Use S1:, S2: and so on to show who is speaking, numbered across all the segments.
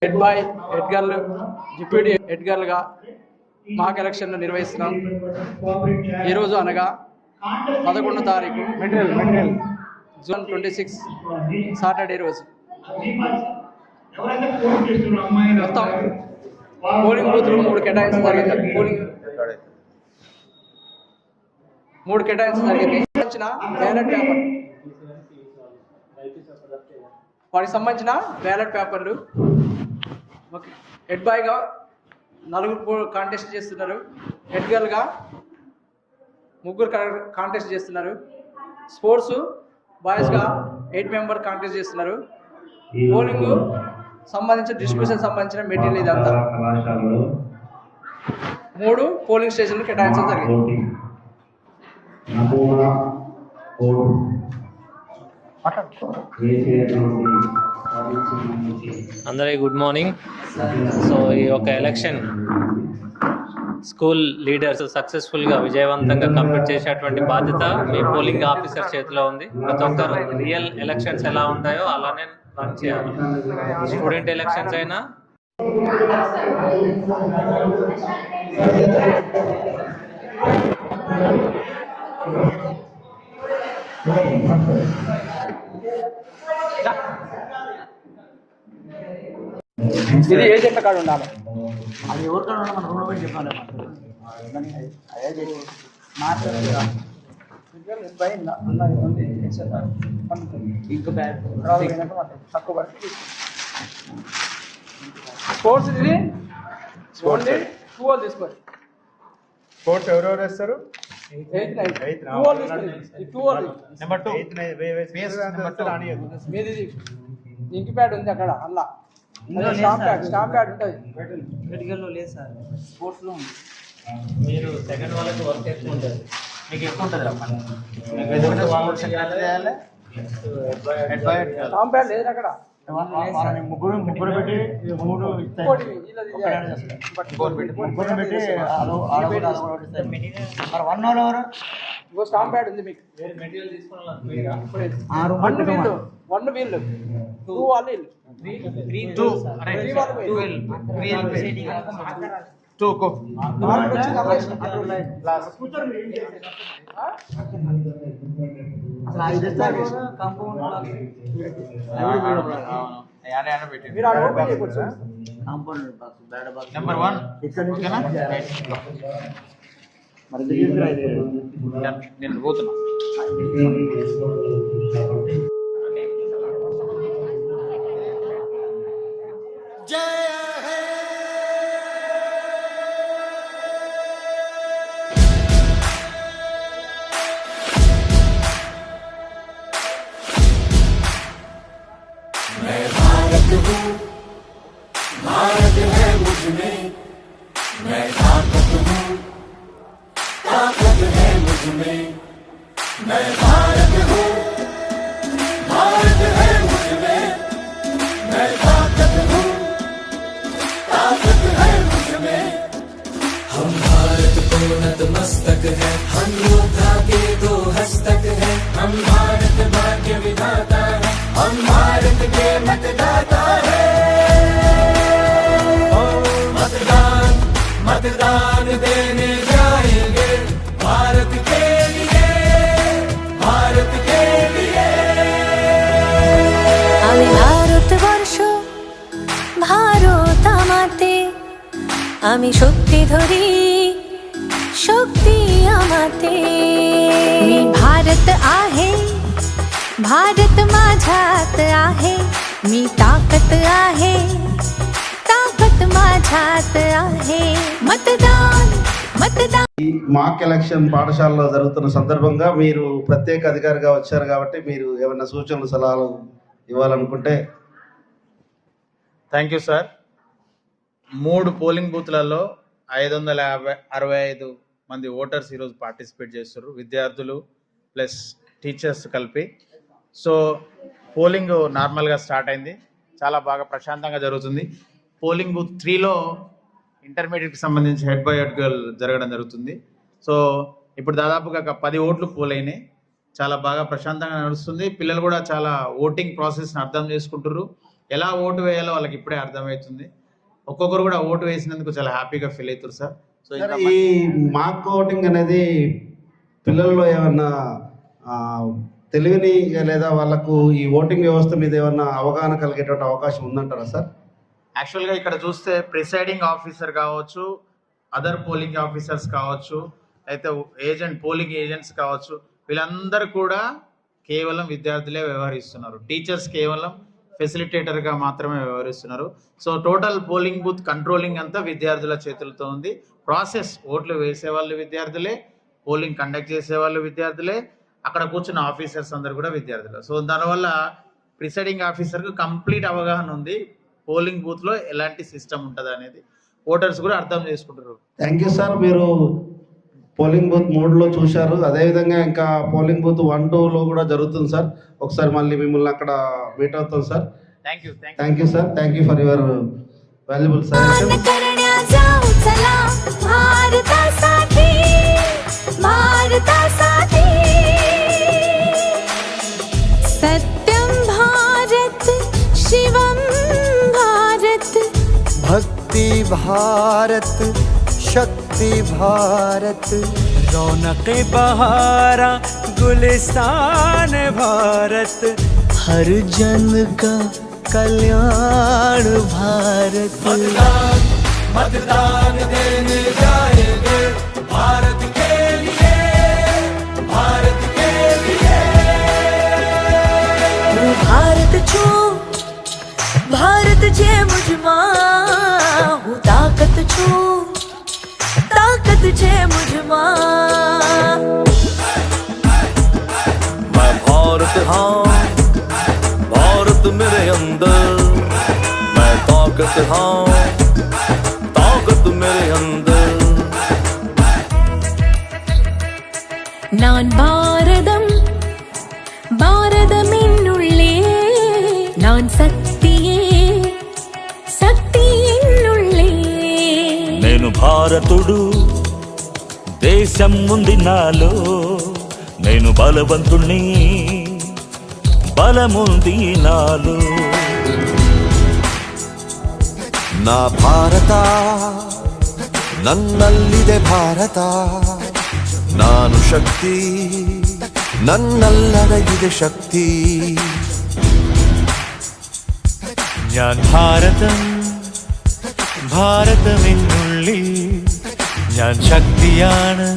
S1: Head boy head girl deputy head గర్ల్గా mock ఎలక్షన్లు నిర్వహిస్తున్నాం. ఈరోజు అనగా 11వ తారీఖు జూన్ 26 సాటర్డే రోజు మొత్తం పోలింగ్ బూత్లు 3 కేటాయించడం జరిగింది. బ్యాలెట్ పేపర్ వాటికి సంబంధించిన బ్యాలెట్ పేపర్లు. హెడ్ బాయ్గా 4 కాంటెస్ట్ చేస్తున్నారు. హెడ్ గర్ల్గా 3 కాంటెస్ట్ చేస్తున్నారు. స్పోర్ట్స్ బాయ్స్గా 8 మెంబర్ కాంటెస్ట్ చేస్తున్నారు. పోలింగ్ సంబంధించిన డిస్ట్రిబ్యూషన్ సంబంధించిన మెటీరియల్ ఇదంతా 3 పోలింగ్ స్టేషన్లు కేటాయించడం జరిగింది.
S2: అందరికీ గుడ్ మార్నింగ్. సో ఈ యొక్క ఎలక్షన్ స్కూల్ లీడర్స్ సక్సెస్ఫుల్గా విజయవంతంగా కంప్లీట్ చేసేటువంటి బాధ్యత మీ పోలింగ్ ఆఫీసర్ చేతిలో ఉంది. ప్రతి ఒక్కరు రియల్ ఎలక్షన్స్ ఎలా ఉంటాయో అలానే రన్ చేయాలి. స్టూడెంట్ ఎలక్షన్స్ అయినా
S1: ఇది ఏజెంట్ల కార్డు ఉండాలి.
S3: అది ఎవరి కార్డు ఉండాలి? మన రూమ్లో పోయి చెప్పాలి.
S1: స్పోర్ట్స్ ఇది ఓన్లీ 2 వాళ్ళు తీసుకోండి.
S4: స్పోర్ట్స్ ఎవరెవరు వేస్తారు?
S1: మీది ఇంకి ప్యాడ్ ఉంది అక్కడ. అలా స్టాంప్ ప్యాడ్ ఉంటుంది.
S3: మెడికల్లో లేదు సార్, స్పోర్ట్స్లో ఉంది.
S2: మీరు సెకండ్ వాళ్ళకి వర్క్ ఎక్కువ ఉంటుంది,
S3: మీకు ఎక్కువ ఉంటుంది.
S1: స్టాంప్ ప్యాడ్ లేదు అక్కడ.
S3: ముగ్గురు పెట్టి 3 1 అవర్
S1: స్టాంప్ ప్యాడ్ ఉంది మీకు.
S2: మెటీరియల్ తీసుకున్న
S1: 1 వీళ్ళు 2 వాళ్ళు వీళ్ళు
S4: 2 నెంబర్ 1 నేను పోతున్నా.
S5: भारत है मुझ में, मैं ताकत हूँ, ताकत है मुझ में, मैं भारत हूँ, भारत है मुझ में, मैं ताकत हूँ, ताकत है मुझ में। हम भारत को नतमस्तक है, हम योद्धा के 2 हस्तक है, हम भारत भाग्य विधाता है, हम भारत के मतदाता है। मतदान देने जाएंगे भारत के लिए, भारत के लिए।
S6: আমি ভারতবর্ষ ভারত আমাতে, আমি শক্তি ধরি शक्ती आमाते. मी भारत आहे, भारत माझ्यात आहे, मी ताकत आहे, ताकत माझ्यात आहे. मतदान मतदान.
S7: ఈ మాక్ ఎలక్షన్ పాఠశాలలో జరుగుతున్న సందర్భంగా మీరు ప్రత్యేక అధికారిగా వచ్చారు కాబట్టి మీరు ఏమైనా సూచనలు సలహాలు ఇవ్వాలనుకుంటే.
S4: Thank you sir. 3 పోలింగ్ బూత్లలో 565 మంది ఓటర్స్ ఈరోజు పార్టిసిపేట్ చేస్తారు, విద్యార్థులు ప్లస్ టీచర్స్ కలిపి. సో పోలింగ్ నార్మల్గా స్టార్ట్ అయింది, చాలా బాగా ప్రశాంతంగా జరుగుతుంది. పోలింగ్ బూత్ 3లో ఇంటర్మీడియట్కి సంబంధించి హెడ్ బాయ్ హెడ్ గర్ల్ జరగడం జరుగుతుంది. సో ఇప్పుడు దాదాపుగా 10 ఓట్లు పోలైనాయి, చాలా బాగా ప్రశాంతంగా నడుస్తుంది. పిల్లలు కూడా చాలా ఓటింగ్ ప్రాసెస్ని అర్థం చేసుకుంటారు. ఎలా ఓటు వేయాలో వాళ్ళకి ఇప్పుడే అర్థమవుతుంది. ఒక్కొక్కరు కూడా ఓటు వేసినందుకు చాలా హ్యాపీగా ఫీల్ అవుతారు సార్. సో
S7: సార్, ఈ మాక్ ఓటింగ్ అనేది పిల్లల్లో ఏమన్నా తెలివిని లేదా వాళ్ళకు ఈ ఓటింగ్ వ్యవస్థ మీద ఏమన్నా అవగాహన కలిగేటువంటి అవకాశం ఉందంటారా సార్?
S4: యాక్చువల్గా ఇక్కడ చూస్తే ప్రిసైడింగ్ ఆఫీసర్ కావచ్చు, అదర్ పోలింగ్ ఆఫీసర్స్ కావచ్చు, అయితే పోలింగ్ ఏజెంట్స్ కావచ్చు, వీళ్ళందరూ కూడా కేవలం విద్యార్థులే వ్యవహరిస్తున్నారు. టీచర్స్ కేవలం ఫెసిలిటేటర్గా మాత్రమే వ్యవహరిస్తున్నారు. So total polling booth controlling అంతా విద్యార్థుల చేతులతో ఉంది. ప్రాసెస్ ఓట్లు వేసేవాళ్ళు విద్యార్థులే, పోలింగ్ కండక్ట్ చేసేవాళ్ళు విద్యార్థులే, అక్కడ కూర్చున్న ఆఫీసర్స్ అందరు కూడా విద్యార్థులు. సో దానివల్ల ప్రిసైడింగ్ ఆఫీసర్కు కంప్లీట్ అవగాహన ఉంది పోలింగ్ బూత్లో ఎలాంటి సిస్టమ్ ఉంటుంది అనేది ఓటర్స్ కూడా అర్థం చేసుకుంటారు.
S7: Thank you sir. మీరు పోలింగ్ బూత్ 3లో చూశారు, అదేవిధంగా ఇంకా పోలింగ్ బూత్ 1, 2లో కూడా జరుగుతుంది సార్. ఒకసారి మళ్ళీ మిమ్మల్ని అక్కడ మీట్ అవుతాం sir. Thank you sir. Thank you for your valuable suggestion.
S6: सत्यं भारत शिवं भारत
S5: भक्ति भारत शक्ति भारत
S8: रौनक बहारा गुलिस्तान भारत
S5: हर जन का कल्याण भारत
S8: मतदान देने जाएंगे भारत के लिए भारत के लिए
S6: भारत छो भारत जे मुझमा हूँ ताकत छो ताकत जे मुझमा
S5: मैं भारत हाँ भारत मेरे अंदर मैं ताकत हाँ ताकत मेरे अंदर
S6: நான் பாரதம் பாரதமென்னுள்ளே நான் சக்தியே சக்தி என்னுள்ளே
S8: నేను భారతుడు దేశం ఉంది నాలో నేను బలవంతుణ్ణి బలముంది నాలో
S5: ನಾ ಭಾರತ ನನ್ನಲ್ಲಿದೆ ಭಾರತ ನಾನು ಶಕ್ತಿ ನನ್ನಲ್ಲದೆ ಶಕ್ತಿ
S8: ഞാൻ ഭാരതമെന്നുള്ളിൽ ഞാൻ ശക്തിയാണ്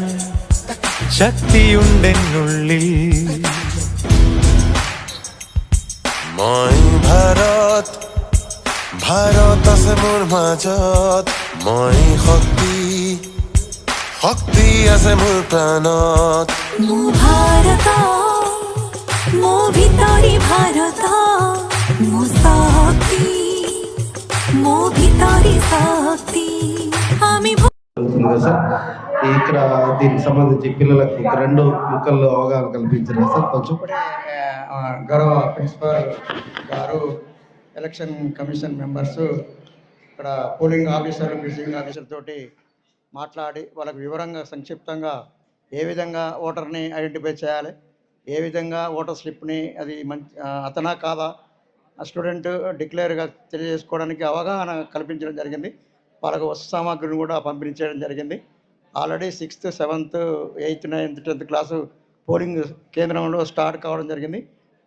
S8: ശക്തിയുണ്ടെന്നുള്ളിൽ
S5: মই ভাৰত ভাৰত আছে মোৰ মাজত মই শক্তি শক্তি আছে মোৰ প্ৰাণত
S6: মো ভারত মো ভিতরি ভারত মো শক্তি মো ভিতরি শক্তি আমি
S7: జరుగుతుంది కదా సార్. ఇక్కడ దీనికి సంబంధించి పిల్లలకు ఒక 2 ముక్కల్లో అవగాహన కల్పించారు సార్ కొంచెం.
S3: గౌరవ ప్రిన్సిపల్ గారు, ఎలక్షన్ కమిషన్ మెంబర్స్, ఇక్కడ పోలింగ్ ఆఫీసర్, ప్రిసైడింగ్ ఆఫీసర్ తోటి మాట్లాడి వాళ్ళకి వివరంగా సంక్షిప్తంగా ఏ విధంగా ఓటర్ని ఐడెంటిఫై చేయాలి, ఏ విధంగా ఓటర్ స్లిప్ని అది అతనా కాదా ఆ స్టూడెంట్ డిక్లేర్గా తెలియజేసుకోవడానికి అవగాహన కల్పించడం జరిగింది. వాళ్ళకు వస్తు సామాగ్రిని కూడా పంపిణీ చేయడం జరిగింది. Already 6th, 7th, 8th, 9th, 10th class polling కేంద్రంలో స్టార్ట్ కావడం జరిగింది.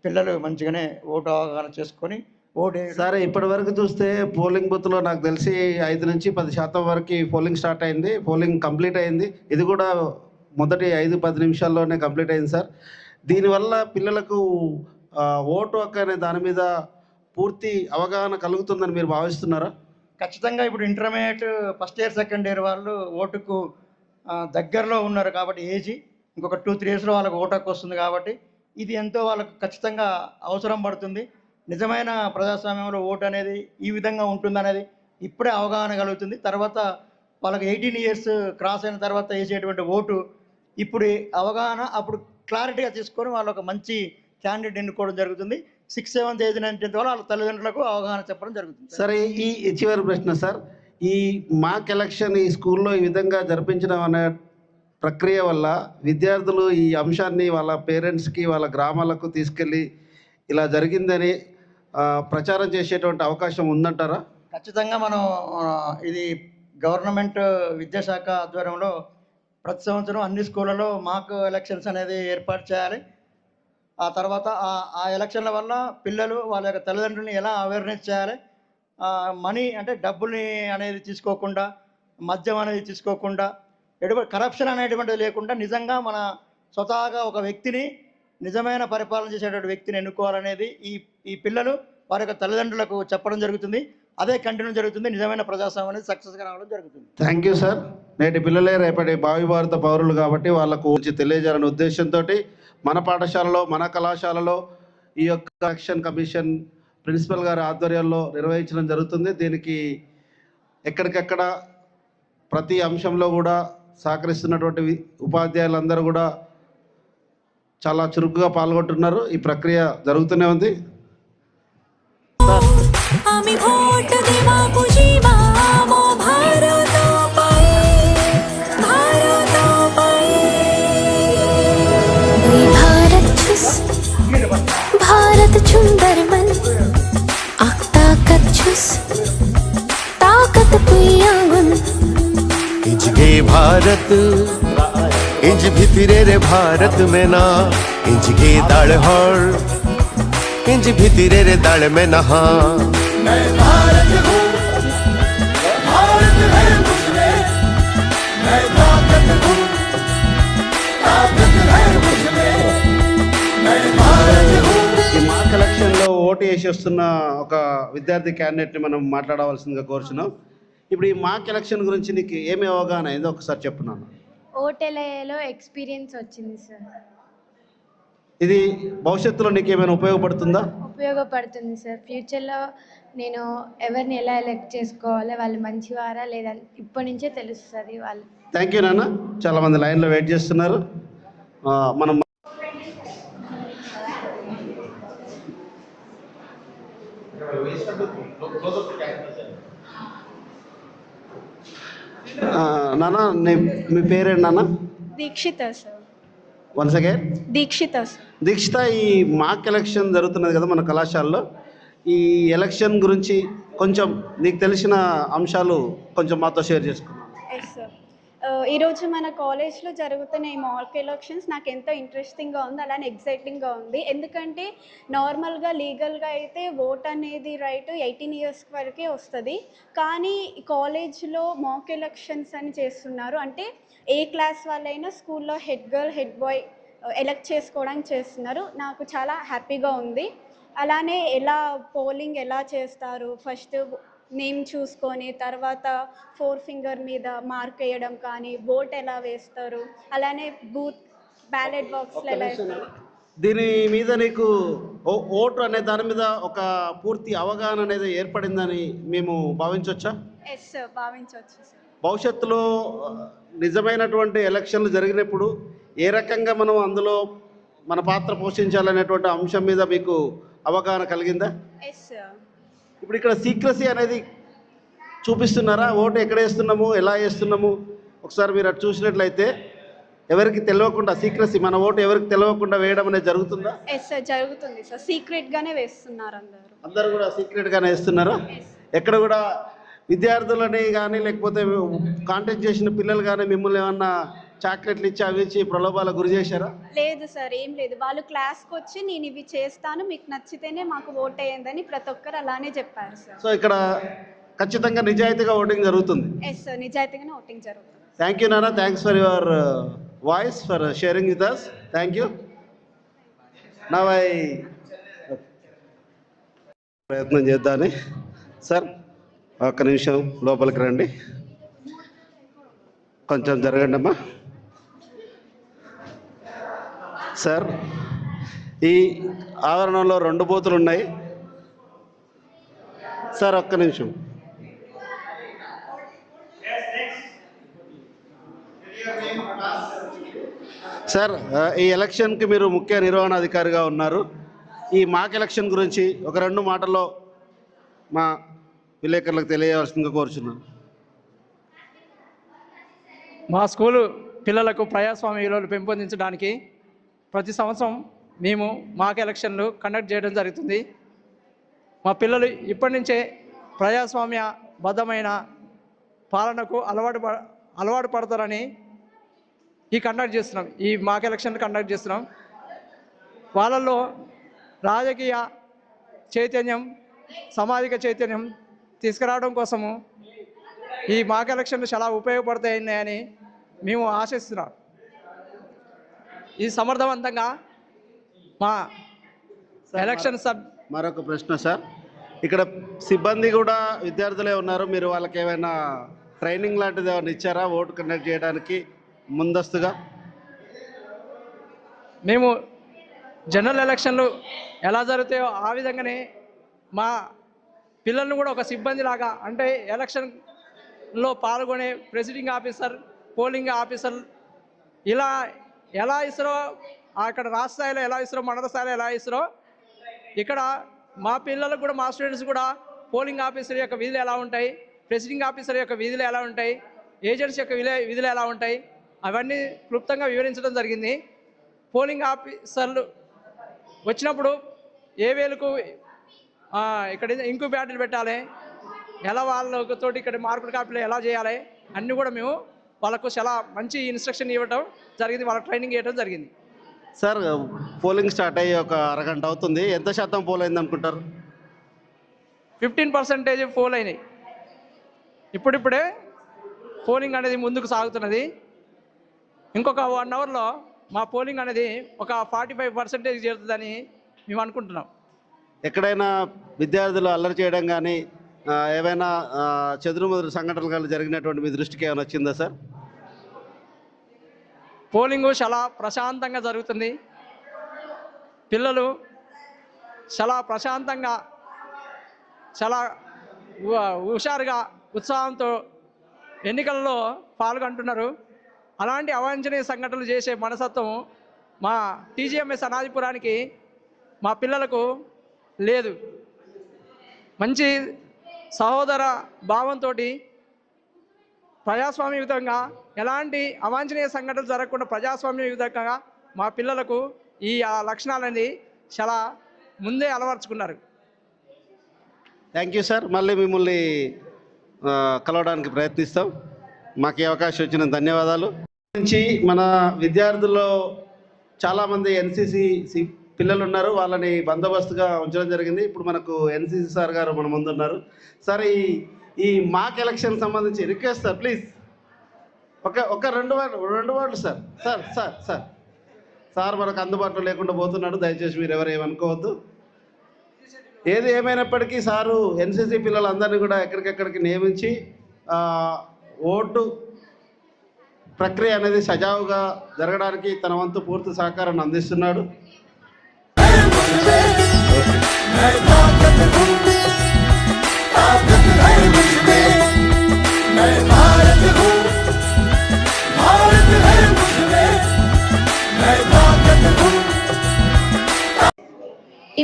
S3: పిల్లలు మంచిగానే ఓటు అవగాహన చేసుకొని ఓటు.
S7: సరే, ఇప్పటి వరకు చూస్తే పోలింగ్ బూత్లో నాకు తెలిసి 5 నుంచి 10% వరకు పోలింగ్ స్టార్ట్ అయింది, పోలింగ్ కంప్లీట్ అయింది. ఇది కూడా మొదటి 5-10 నిమిషాల్లోనే కంప్లీట్ అయింది సార్. దీనివల్ల పిల్లలకు ఓటు హక్కు అనే దాని మీద పూర్తి అవగాహన కలుగుతుందని మీరు భావిస్తున్నారా?
S3: ఖచ్చితంగా ఇప్పుడు intermediate first year, second year వాళ్ళు ఓటుకు దగ్గరలో ఉన్నారు కాబట్టి ఏజీ ఇంకొక 2-3 ఇయర్స్లో వాళ్ళకు ఓటు హక్కు వస్తుంది కాబట్టి ఇది ఎంతో వాళ్ళకు ఖచ్చితంగా అవసరం పడుతుంది. నిజమైన ప్రజాస్వామ్యంలో ఓటు అనేది ఈ విధంగా ఉంటుందనేది ఇప్పుడే అవగాహన కలుగుతుంది. తర్వాత వాళ్ళకి 18 ఇయర్స్ క్రాస్ అయిన తర్వాత వేసేటువంటి ఓటు ఇప్పుడు అవగాహన అప్పుడు క్లారిటీగా తీసుకొని వాళ్ళు ఒక మంచి క్యాండిడేట్ ఎన్నుకోవడం జరుగుతుంది. 6th, 7th, 8th, 9th, 10th వాళ్ళ తల్లిదండ్రులకు అవగాహన చెప్పడం జరుగుతుంది.
S7: సరే, ఈ చివరి ప్రశ్న సార్. ఈ మాక్ ఎలక్షన్ ఈ స్కూల్లో ఈ విధంగా జరిపించడం అనే ప్రక్రియ వల్ల విద్యార్థులు ఈ అంశాన్ని వాళ్ళ పేరెంట్స్కి, వాళ్ళ గ్రామాలకు తీసుకెళ్ళి ఇలా జరిగిందని ప్రచారం చేసేటువంటి అవకాశం ఉందంటారా?
S3: ఖచ్చితంగా మనం ఇది గవర్నమెంట్ విద్యాశాఖ ఆధ్వర్యంలో ప్రతి సంవత్సరం అన్ని స్కూళ్ళలో మాక్ ఎలక్షన్స్ అనేది ఏర్పాటు చేయాలి. ఆ తర్వాత ఆ ఎలక్షన్ల వల్ల పిల్లలు వాళ్ళ యొక్క తల్లిదండ్రులని ఎలా అవేర్నెస్ చేయాలి, మనీ అంటే డబ్బుల్ని అనేది తీసుకోకుండా, మద్యం అనేది తీసుకోకుండా, కరప్షన్ అనేటువంటిది లేకుండా నిజంగా మన స్వతహాగా ఒక వ్యక్తిని, నిజమైన పరిపాలన చేసేటువంటి వ్యక్తిని ఎన్నుకోవాలనేది ఈ పిల్లలు వారి యొక్క తల్లిదండ్రులకు చెప్పడం జరుగుతుంది. అదే కంటిన్యూ జరుగుతుంది. నిజమైన ప్రజాస్వామ్యం అనేది సక్సెస్గా రావడం జరుగుతుంది.
S7: Thank you sir. నేటి పిల్లలే రేపటి భావి భారత పౌరులు కాబట్టి వాళ్ళకు గురించి తెలియజేయాలనే ఉద్దేశంతో మన పాఠశాలలో, మన కళాశాలలో ఈ యొక్క ఎలక్షన్ కమిషన్ ప్రిన్సిపల్ గారి ఆధ్వర్యంలో నిర్వహించడం జరుగుతుంది. దీనికి ఎక్కడికెక్కడ ప్రతి అంశంలో కూడా సహకరిస్తున్నటువంటి ఉపాధ్యాయులందరూ కూడా చాలా చురుకుగా పాల్గొంటున్నారు. ఈ ప్రక్రియ జరుగుతూనే ఉంది.
S6: আমি ভোট দেবাকু জীবামো ভারত পায়ে ভারত পায়ে দুই ভারত ছুস भारत सुंदर मन आख्ता कच्छुस ताकत पुयावन
S8: इंज गे भारत इंज भितरे रे भारत में ना इंज गे दाल हर इंज भितरे रे दाल में नहा
S5: मैं भारत हूँ, भारत है मुझमें, मैं ताकत हूँ, ताकत है मुझमें, मैं भारत हूँ.
S7: ఈ మాక్ ఎలక్షన్లో ఓటు వేసి వస్తున్న ఒక విద్యార్థి క్యాండిడేట్ని మనం మాట్లాడవలసిందిగా కోరుచున్నాం. ఇప్పుడు ఈ మాక్ ఎలక్షన్ గురించి నీకు ఏమి అవగాహన అయిందో ఒకసారి చెప్పున్నాను.
S9: ఓటెలలో ఎక్స్పీరియన్స్ వచ్చింది సార్.
S7: ఇది భవిష్యత్తులో నీకు ఏమైనా ఉపయోగపడుతుందా?
S9: ఉపయోగపడుతుంది సార్. ఫ్యూచర్లో నేను ఎవరిని ఎలా ఎలక్ట్ చేసుకోవాలో, వాళ్ళు మంచివారా లేదా ఇప్పటి నుంచే తెలుస్తుంది వాళ్ళు.
S7: థ్యాంక్ యూ నాన్న. చాలామంది లైన్లో వెయిట్ చేస్తున్నారు. మనం నాన్న మీ పేరేంటి నాన్న?
S9: Dikshita sir.
S7: Once again
S9: Dikshita sir.
S7: Dikshita, ఈ మాక్ ఎలక్షన్ జరుగుతున్నది కదా మన కళాశాలలో, ఈ ఎలక్షన్ గురించి కొంచెం నీకు తెలిసిన అంశాలు కొంచెం మాతో షేర్ చేసుకున్నాను.
S10: Yes sir. ఈరోజు మన కాలేజ్లో జరుగుతున్న ఈ మాక్ ఎలక్షన్స్ నాకు ఎంతో ఇంట్రెస్టింగ్గా ఉంది, అలానే ఎక్సైటింగ్గా ఉంది. ఎందుకంటే నార్మల్గా లీగల్గా అయితే ఓట్ అనేది రైట్ 18 years వరకే వస్తుంది. కానీ ఈ కాలేజ్లో మాక్ ఎలక్షన్స్ అని చేస్తున్నారు. అంటే ఏ క్లాస్ వాళ్ళైనా స్కూల్లో head girl, head bye elect చేసుకోవడానికి చేస్తున్నారు. నాకు చాలా హ్యాపీగా ఉంది. అలానే పోలింగ్ ఎలా చేస్తారు, ఫస్ట్ నేమ్ చూసుకొని తర్వాత 4 finger మీద మార్క్ వేయడం కానీ, ఓట్ ఎలా వేస్తారు, అలానే బూత్ బ్యాలెట్ బాక్స్లో ఎలా వేస్తారు.
S7: దీని మీద నీకు ఓటు అనే దాని మీద ఒక పూర్తి అవగాహన అనేది ఏర్పడిందని మేము భావించవచ్చా?
S10: ఎస్ సార్, భావించవచ్చు సార్.
S7: భవిష్యత్తులో నిజమైనటువంటి ఎలక్షన్లు జరిగినప్పుడు ఏ రకంగా మనం అందులో మన పాత్ర పోషించాలనేటువంటి అంశం మీద మీకు అవగాహన కలిగిందా?
S10: Yes sir.
S7: ఇప్పుడు ఇక్కడ సీక్రసీ అనేది చూపిస్తున్నారా? ఓటు ఎక్కడ వేస్తున్నాము, ఎలా వేస్తున్నాము ఒకసారి మీరు అటు చూసినట్లయితే ఎవరికి తెలియకుండా సీక్రసీ, మన ఓటు ఎవరికి తెలియకుండా వేయడం అనేది జరుగుతుందా?
S10: ఎస్ సార్, జరుగుతుంది సార్. సీక్రెట్గానే వేస్తున్నారు
S7: అందరూ కూడా సీక్రెట్గానే వేస్తున్నారా? ఎక్కడ కూడా విద్యార్థులని కానీ లేకపోతే కాంటాక్ట్ చేసిన పిల్లలు కానీ మిమ్మల్ని ఏమన్నా చాక్లెట్లు ఇచ్చి అవి ఇచ్చి ప్రలోభాలకు గురి చేశారా?
S10: లేదు సార్, ఏం లేదు. వాళ్ళు క్లాస్కి వచ్చి నేను ఇవి చేస్తాను, మీకు నచ్చితేనే మాకు ఓట్ వేయండి ప్రతి ఒక్కరు అలానే చెప్పారు సార్.
S7: సో ఇక్కడ ఖచ్చితంగా నిజాయితీగా ఓటింగ్ జరుగుతుంది.
S10: ఎస్ సార్, నిజాయితీగానే ఓటింగ్ జరుగుతుంది.
S7: థ్యాంక్ యూ నాన్న. Thanks for your voice, for sharing with us. Thank you. నా ప్రయత్నం చేద్దామని. సార్ ఒక్క నిమిషం లోపలికి రండి, కొంచెం జరగండి అమ్మా. సార్, ఈ ఆవరణంలో 2 బూతులు ఉన్నాయి సార్. ఒక్క నిమిషం. సార్, ఈ ఎలక్షన్కి మీరు ముఖ్య నిర్వహణాధికారిగా ఉన్నారు. ఈ మాక్ ఎలక్షన్ గురించి ఒక 2 మాటల్లో మా విలేకరులకు తెలియవలసిందిగా కోరుచున్నాను.
S1: మా స్కూలు పిల్లలకు ప్రజాస్వామ్య విలువలు పెంపొందించడానికి ప్రతి సంవత్సరం మేము మాక్ ఎలక్షన్లు కండక్ట్ చేయడం జరుగుతుంది. మా పిల్లలు ఇప్పటి నుంచే ప్రజాస్వామ్య బద్ధమైన పాలనకు అలవాటు పడతారని ఈ మాక్ ఎలక్షన్ కండక్ట్ చేస్తున్నాం. వాళ్ళల్లో రాజకీయ చైతన్యం, సామాజిక చైతన్యం తీసుకురావడం కోసము ఈ మాక్ ఎలక్షన్లు చాలా ఉపయోగపడతాయని మేము ఆశిస్తున్నాం. ఈ సమర్థవంతంగా మా ఎలక్షన్
S7: మరొక ప్రశ్న సార్, ఇక్కడ సిబ్బంది కూడా విద్యార్థులే ఉన్నారు. మీరు వాళ్ళకి ఏమైనా ట్రైనింగ్ లాంటిది ఏమైనా ఇచ్చారా ఓటు కండక్ట్ చేయడానికి ముందస్తుగా?
S1: మేము జనరల్ ఎలక్షన్లు ఎలా జరుగుతాయో ఆ విధంగానే మా పిల్లల్ని కూడా ఒక సిబ్బంది లాగా, అంటే ఎలక్షన్లో పాల్గొనే ప్రెసిడింగ్ ఆఫీసర్, పోలింగ్ ఆఫీసర్ ఇలా ఎలా ఇస్తారో అక్కడ రాష్ట్ర స్థాయిలో ఎలా ఇస్తారో, మండల స్థాయిలో ఎలా ఇస్తారో ఇక్కడ మా పిల్లలకు కూడా, మా స్టూడెంట్స్ కూడా పోలింగ్ ఆఫీసర్ యొక్క విధులు ఎలా ఉంటాయి, ప్రెసిడింగ్ ఆఫీసర్ యొక్క విధులు ఎలా ఉంటాయి, ఏజెంట్స్ యొక్క విధులు ఎలా ఉంటాయి, అవన్నీ క్లుప్తంగా వివరించడం జరిగింది. పోలింగ్ ఆఫీసర్లు వచ్చినప్పుడు ఏ వేలకు ఇక్కడ ఇంకు బ్యాటరీలు పెట్టాలి, ఎలా వాళ్ళతోటి ఇక్కడ మార్కుడు కాపీలు ఎలా చేయాలి అన్నీ కూడా మేము వాళ్ళకు చాలా మంచి ఇన్స్ట్రక్షన్ ఇవ్వడం జరిగింది, వాళ్ళకి ట్రైనింగ్ ఇవ్వడం జరిగింది.
S7: సార్, పోలింగ్ స్టార్ట్ అయ్యి ఒక అరగంట అవుతుంది. ఎంత శాతం పోల్ అయింది అనుకుంటారు?
S1: 15% పోల్ అయినాయి. ఇప్పుడిప్పుడే పోలింగ్ అనేది ముందుకు సాగుతున్నది. ఇంకొక 1 అవర్లో మా పోలింగ్ అనేది ఒక 45% చేరుతుందని మేము అనుకుంటున్నాం.
S7: ఎక్కడైనా విద్యార్థులు అల్లరి చేయడం కానీ ఏవైనా చెదురుమదురు సంఘటనలు కానీ జరిగినటువంటి మీ దృష్టికి ఏమైనా వచ్చిందా సార్?
S1: పోలింగు చాలా ప్రశాంతంగా జరుగుతుంది. పిల్లలు చాలా ప్రశాంతంగా, చాలా హుషారుగా, ఉత్సాహంతో ఎన్నికల్లో పాల్గొంటున్నారు. అలాంటి అవాంఛనీయ సంఘటనలు చేసే మనస్తత్వం మా టీజీఎంఎస్ అనాదిపురానికి మా పిల్లలకు లేదు. మంచి సహోదర భావంతో ప్రజాస్వామ్యయుతంగా, ఎలాంటి అవాంఛనీయ సంఘటనలు జరగకుండా ప్రజాస్వామ్యయుతంగా మా పిల్లలకు ఈ లక్షణాలనేది చాలా ముందే అలవర్చుకున్నారు.
S7: Thank you sir. మళ్ళీ మిమ్మల్ని కలవడానికి ప్రయత్నిస్తాం. మాకు ఈ అవకాశం ఇచ్చిన ధన్యవాదాలు. నుంచి మన విద్యార్థుల్లో చాలామంది ఎన్సీసీ పిల్లలు ఉన్నారు. వాళ్ళని బందోబస్తుగా ఉంచడం జరిగింది. ఇప్పుడు మనకు ఎన్సీసీ సార్ గారు మన ముందు ఉన్నారు. సార్, ఈ మాక్ ఎలక్షన్ సంబంధించి రిక్వెస్ట్ సార్, ప్లీజ్ ఒక రెండు వార్డులు sir. Sir sir sir sir మనకు అందుబాటులో లేకుండా పోతున్నాడు. దయచేసి మీరు ఎవరు ఏమనుకోవద్దు. ఏది ఏమైనప్పటికీ సారు ఎన్సీసీ పిల్లలందరినీ కూడా ఎక్కడికెక్కడికి నియమించి ఓటు ప్రక్రియ అనేది సజావుగా జరగడానికి తన వంతు పూర్తి సహకారాన్ని అందిస్తున్నాడు.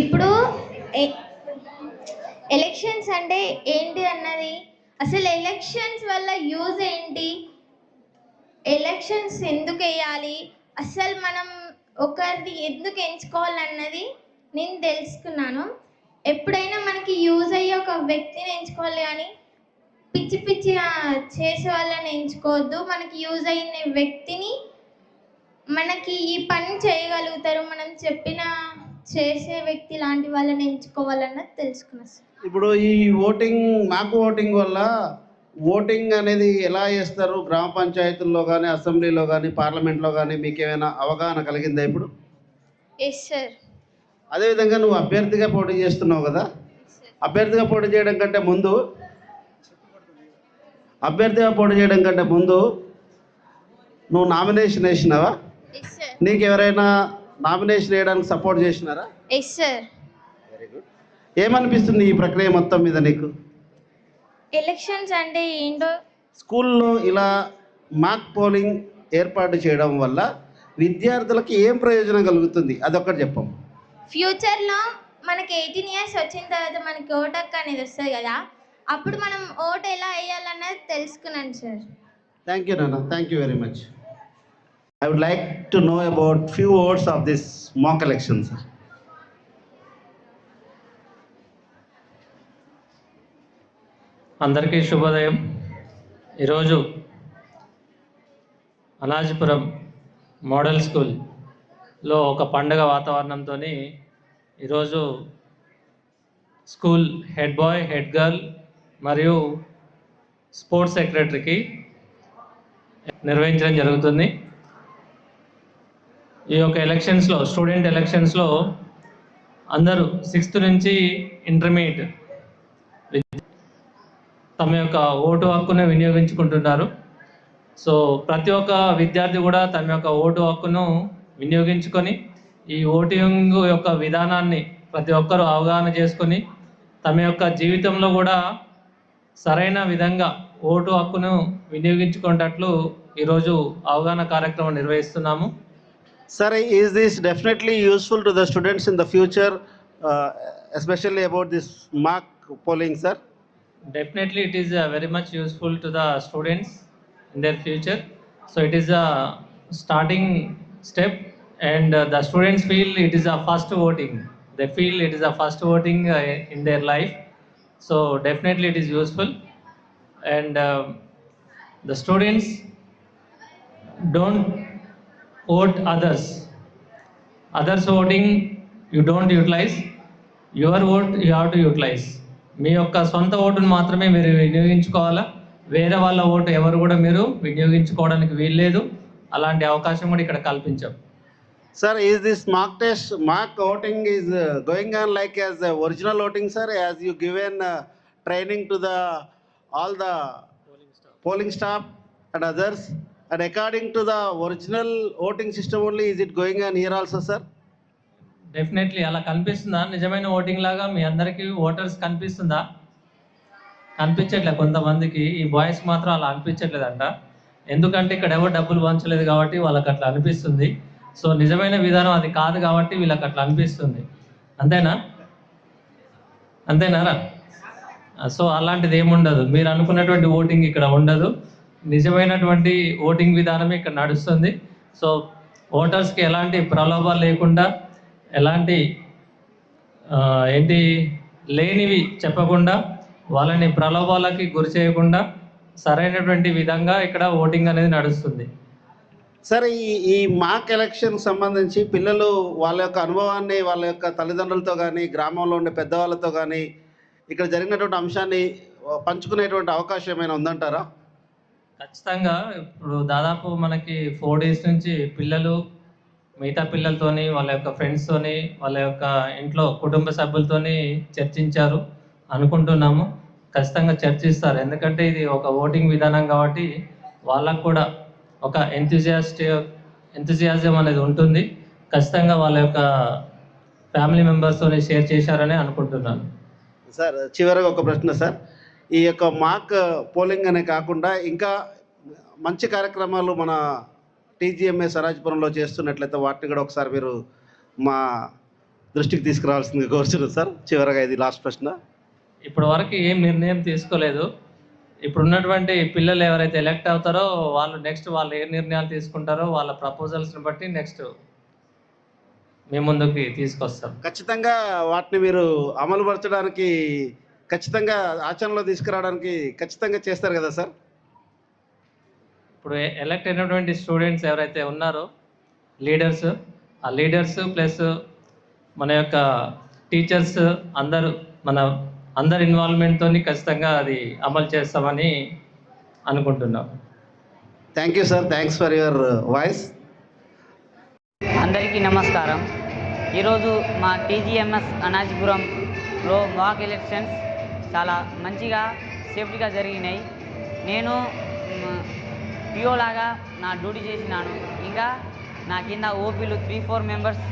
S9: ఇప్పుడు ఎలక్షన్స్ అంటే ఏంటి అన్నది, అసలు ఎలక్షన్స్ వల్ల యూజ్ ఏంటి, ఎలక్షన్స్ ఎందుకు వేయాలి, అసలు మనం ఒకరిని ఎందుకు ఎంచుకోవాలన్నది నేను తెలుసుకున్నాను. ఎప్పుడైనా మనకి యూజ్ అయ్యే ఒక వ్యక్తిని ఎంచుకోవాలి కానీ పిచ్చి పిచ్చిగా చేసే వాళ్ళని ఎంచుకోవద్దు. మనకి యూజ్ అయిన వ్యక్తిని, మనకి ఈ పని చేయగలుగుతారు, మనం చెప్పిన చేసే వ్యక్తి లాంటి వాళ్ళని ఎంచుకోవాలన్నది తెలుసుకున్నాను సార్.
S7: ఇప్పుడు ఈ మాకు ఓటింగ్ వల్ల ఓటింగ్ అనేది ఎలా చేస్తారు, గ్రామ పంచాయతీల్లో కానీ, అసెంబ్లీలో కానీ, పార్లమెంట్లో కానీ మీకు ఏమైనా అవగాహన కలిగిందా ఇప్పుడు?
S9: Yes sir.
S7: అదేవిధంగా నువ్వు అభ్యర్థిగా పోటీ చేస్తున్నావు కదా, అభ్యర్థిగా పోటీ చేయడం కంటే ముందు నువ్వు నామినేషన్ వేసినావా? నీకు ఎవరైనా నామినేషన్ వేయడానికి సపోర్ట్ చేసినారా?
S9: Yes sir.
S7: Very good. ఏమనిపిస్తుంది ఈ ప్రక్రియ మొత్తం మీద నీకు?
S9: ఎలక్షన్స్ అంటే ఏంటో,
S7: స్కూల్లో ఇలా మాక్ పోలింగ్ ఏర్పాటు చేయడం వల్ల విద్యార్థులకు ఏం ప్రయోజనం కలుగుతుంది అదొక్కటి చెప్పం.
S9: ఫ్యూచర్లో మనకి 18 years వచ్చిన తర్వాత మనకి ఓటు హక్కు అనేది వస్తుంది కదా, అప్పుడు మనం ఓటు ఎలా వేయాలన్నది తెలుసుకున్నాను సార్.
S7: థ్యాంక్ యూ నాన్న, thank you very much. I would like to know about few words of this mock election, sir.
S2: అందరికీ శుభోదయం. ఈరోజు అనాజిపురం మోడల్ స్కూల్లో ఒక పండుగ వాతావరణంతో ఈరోజు school head boy, head girl మరియు స్పోర్ట్స్ సెక్రటరీకి నిర్వహించడం జరుగుతుంది. ఈ యొక్క ఎలక్షన్స్లో, స్టూడెంట్ ఎలక్షన్స్లో అందరూ 6th నుంచి ఇంటర్మీడియట్ తమ యొక్క ఓటు హక్కును వినియోగించుకుంటున్నారు. సో ప్రతి ఒక్క విద్యార్థి కూడా తమ యొక్క ఓటు హక్కును వినియోగించుకొని ఈ ఓటింగ్ యొక్క విధానాన్ని ప్రతి ఒక్కరూ అవగాహన చేసుకొని తమ యొక్క జీవితంలో కూడా సరైన విధంగా ఓటు హక్కును వినియోగించుకునేటట్లు ఈరోజు అవగాహన కార్యక్రమం నిర్వహిస్తున్నాము.
S7: Sir, is this definitely useful to the students in the future, especially about this mock polling, sir?
S2: Definitely it is very much useful to the students in their future. So it is a starting step, and the students feel it is a first voting. They feel it is a first voting in their life. So definitely it is useful, and the students don't vote others. Others voting you don't utilize. Your vote you have to utilize. మీ యొక్క సొంత ఓటును మాత్రమే మీరు వినియోగించుకోవాలా. వేరే వాళ్ళ vote ఎవరు కూడా మీరు వినియోగించుకోవడానికి వీల్లేదు. అలాంటి అవకాశం కూడా ఇక్కడ కల్పించాం.
S7: Sir, is this mock voting is going on like as original voting, sir, as you given training to all the polling staff and others, and according to the original voting system only, is it going on here also, sir?
S2: Definitely అలా కనిపిస్తుందా? నిజమైన voting లాగా మీ అందరికీ voters కనిపిస్తుందా? కనిపించట్లేదు. కొంతమందికి ఈ boys మాత్రం అలా అనిపించట్లేదంట. ఎందుకంటే ఇక్కడ ఎవరు డబ్బులు పంచలేదు కాబట్టి వాళ్ళకి అట్లా అనిపిస్తుంది. సో నిజమైన విధానం అది కాదు కాబట్టి వీళ్ళకి అట్లా అనిపిస్తుంది. అంతేనారా? సో అలాంటిది ఏముండదు. మీరు అనుకున్నటువంటి ఓటింగ్ ఇక్కడ ఉండదు. నిజమైనటువంటి ఓటింగ్ విధానమే ఇక్కడ నడుస్తుంది. సో ఓటర్స్కి ఎలాంటి ప్రలోభాలు లేకుండా, ఎలాంటి లేనివి చెప్పకుండా, వాళ్ళని ప్రలోభాలకి గురి చేయకుండా సరైనటువంటి విధంగా ఇక్కడ ఓటింగ్ అనేది నడుస్తుంది.
S7: సరే, ఈ మాక్ ఎలక్షన్ సంబంధించి పిల్లలు వాళ్ళ యొక్క అనుభవాన్ని వాళ్ళ యొక్క తల్లిదండ్రులతో కానీ, గ్రామంలో ఉండే పెద్దవాళ్ళతో కానీ ఇక్కడ జరిగినటువంటి అంశాన్ని పంచుకునేటువంటి అవకాశం ఏమైనా ఉందంటారా?
S2: ఖచ్చితంగా. ఇప్పుడు దాదాపు మనకి 4 days నుంచి పిల్లలు మిగతా పిల్లలతోని, వాళ్ళ యొక్క ఫ్రెండ్స్తోని, వాళ్ళ యొక్క ఇంట్లో కుటుంబ సభ్యులతోని చర్చించారు అనుకుంటున్నాము. ఖచ్చితంగా చర్చిస్తారు. ఎందుకంటే ఇది ఒక ఓటింగ్ విధానం కాబట్టి వాళ్ళకు కూడా ఒక ఎంతజియాజం అనేది ఉంటుంది. ఖచ్చితంగా వాళ్ళ యొక్క ఫ్యామిలీ మెంబర్స్తోని షేర్ చేశారని అనుకుంటున్నాను.
S7: సార్, చివరిగా ఒక ప్రశ్న సార్. ఈ యొక్క మాక్ పోలింగ్ అనే కాకుండా ఇంకా మంచి కార్యక్రమాలు మన TGMS అనాజిపురంలో చేస్తున్నట్లయితే వాటిని కూడా ఒకసారి మీరు మా దృష్టికి తీసుకురావాల్సిందిగా కోరుచున్నాను సార్. చివరిగా ఇది లాస్ట్ ప్రశ్న.
S2: ఇప్పటి వరకు ఏం నిర్ణయం తీసుకోలేదు. ఇప్పుడున్నటువంటి పిల్లలు ఎవరైతే ఎలక్ట్ అవుతారో వాళ్ళు నెక్స్ట్ వాళ్ళు ఏ నిర్ణయాలు తీసుకుంటారో వాళ్ళ ప్రపోజల్స్ని బట్టి నెక్స్ట్ మీ ముందుకి తీసుకొస్తాం.
S7: ఖచ్చితంగా వాటిని మీరు అమలుపరచడానికి, ఖచ్చితంగా ఆచరణలో తీసుకురావడానికి ఖచ్చితంగా చేస్తారు కదా సార్?
S2: ఇప్పుడు ఎలక్ట్ అయినటువంటి స్టూడెంట్స్ ఎవరైతే ఉన్నారో లీడర్స్, ఆ లీడర్స్ ప్లస్ మన యొక్క టీచర్స్ అందరి ఇన్వాల్వ్మెంట్తో ఖచ్చితంగా అది అమలు చేస్తామని అనుకుంటున్నాం.
S7: Thank you sir. Thanks for your voice.
S11: అందరికీ నమస్కారం. ఈరోజు మా TGMS అనాజిపురంలో మాక్ ఎలక్షన్స్ చాలా మంచిగా సేఫ్టీగా జరిగినాయి. నేను PO లాగా నా డ్యూటీ చేసినాను. ఇంకా నా కింద ఓపీలు 3-4 మెంబర్స్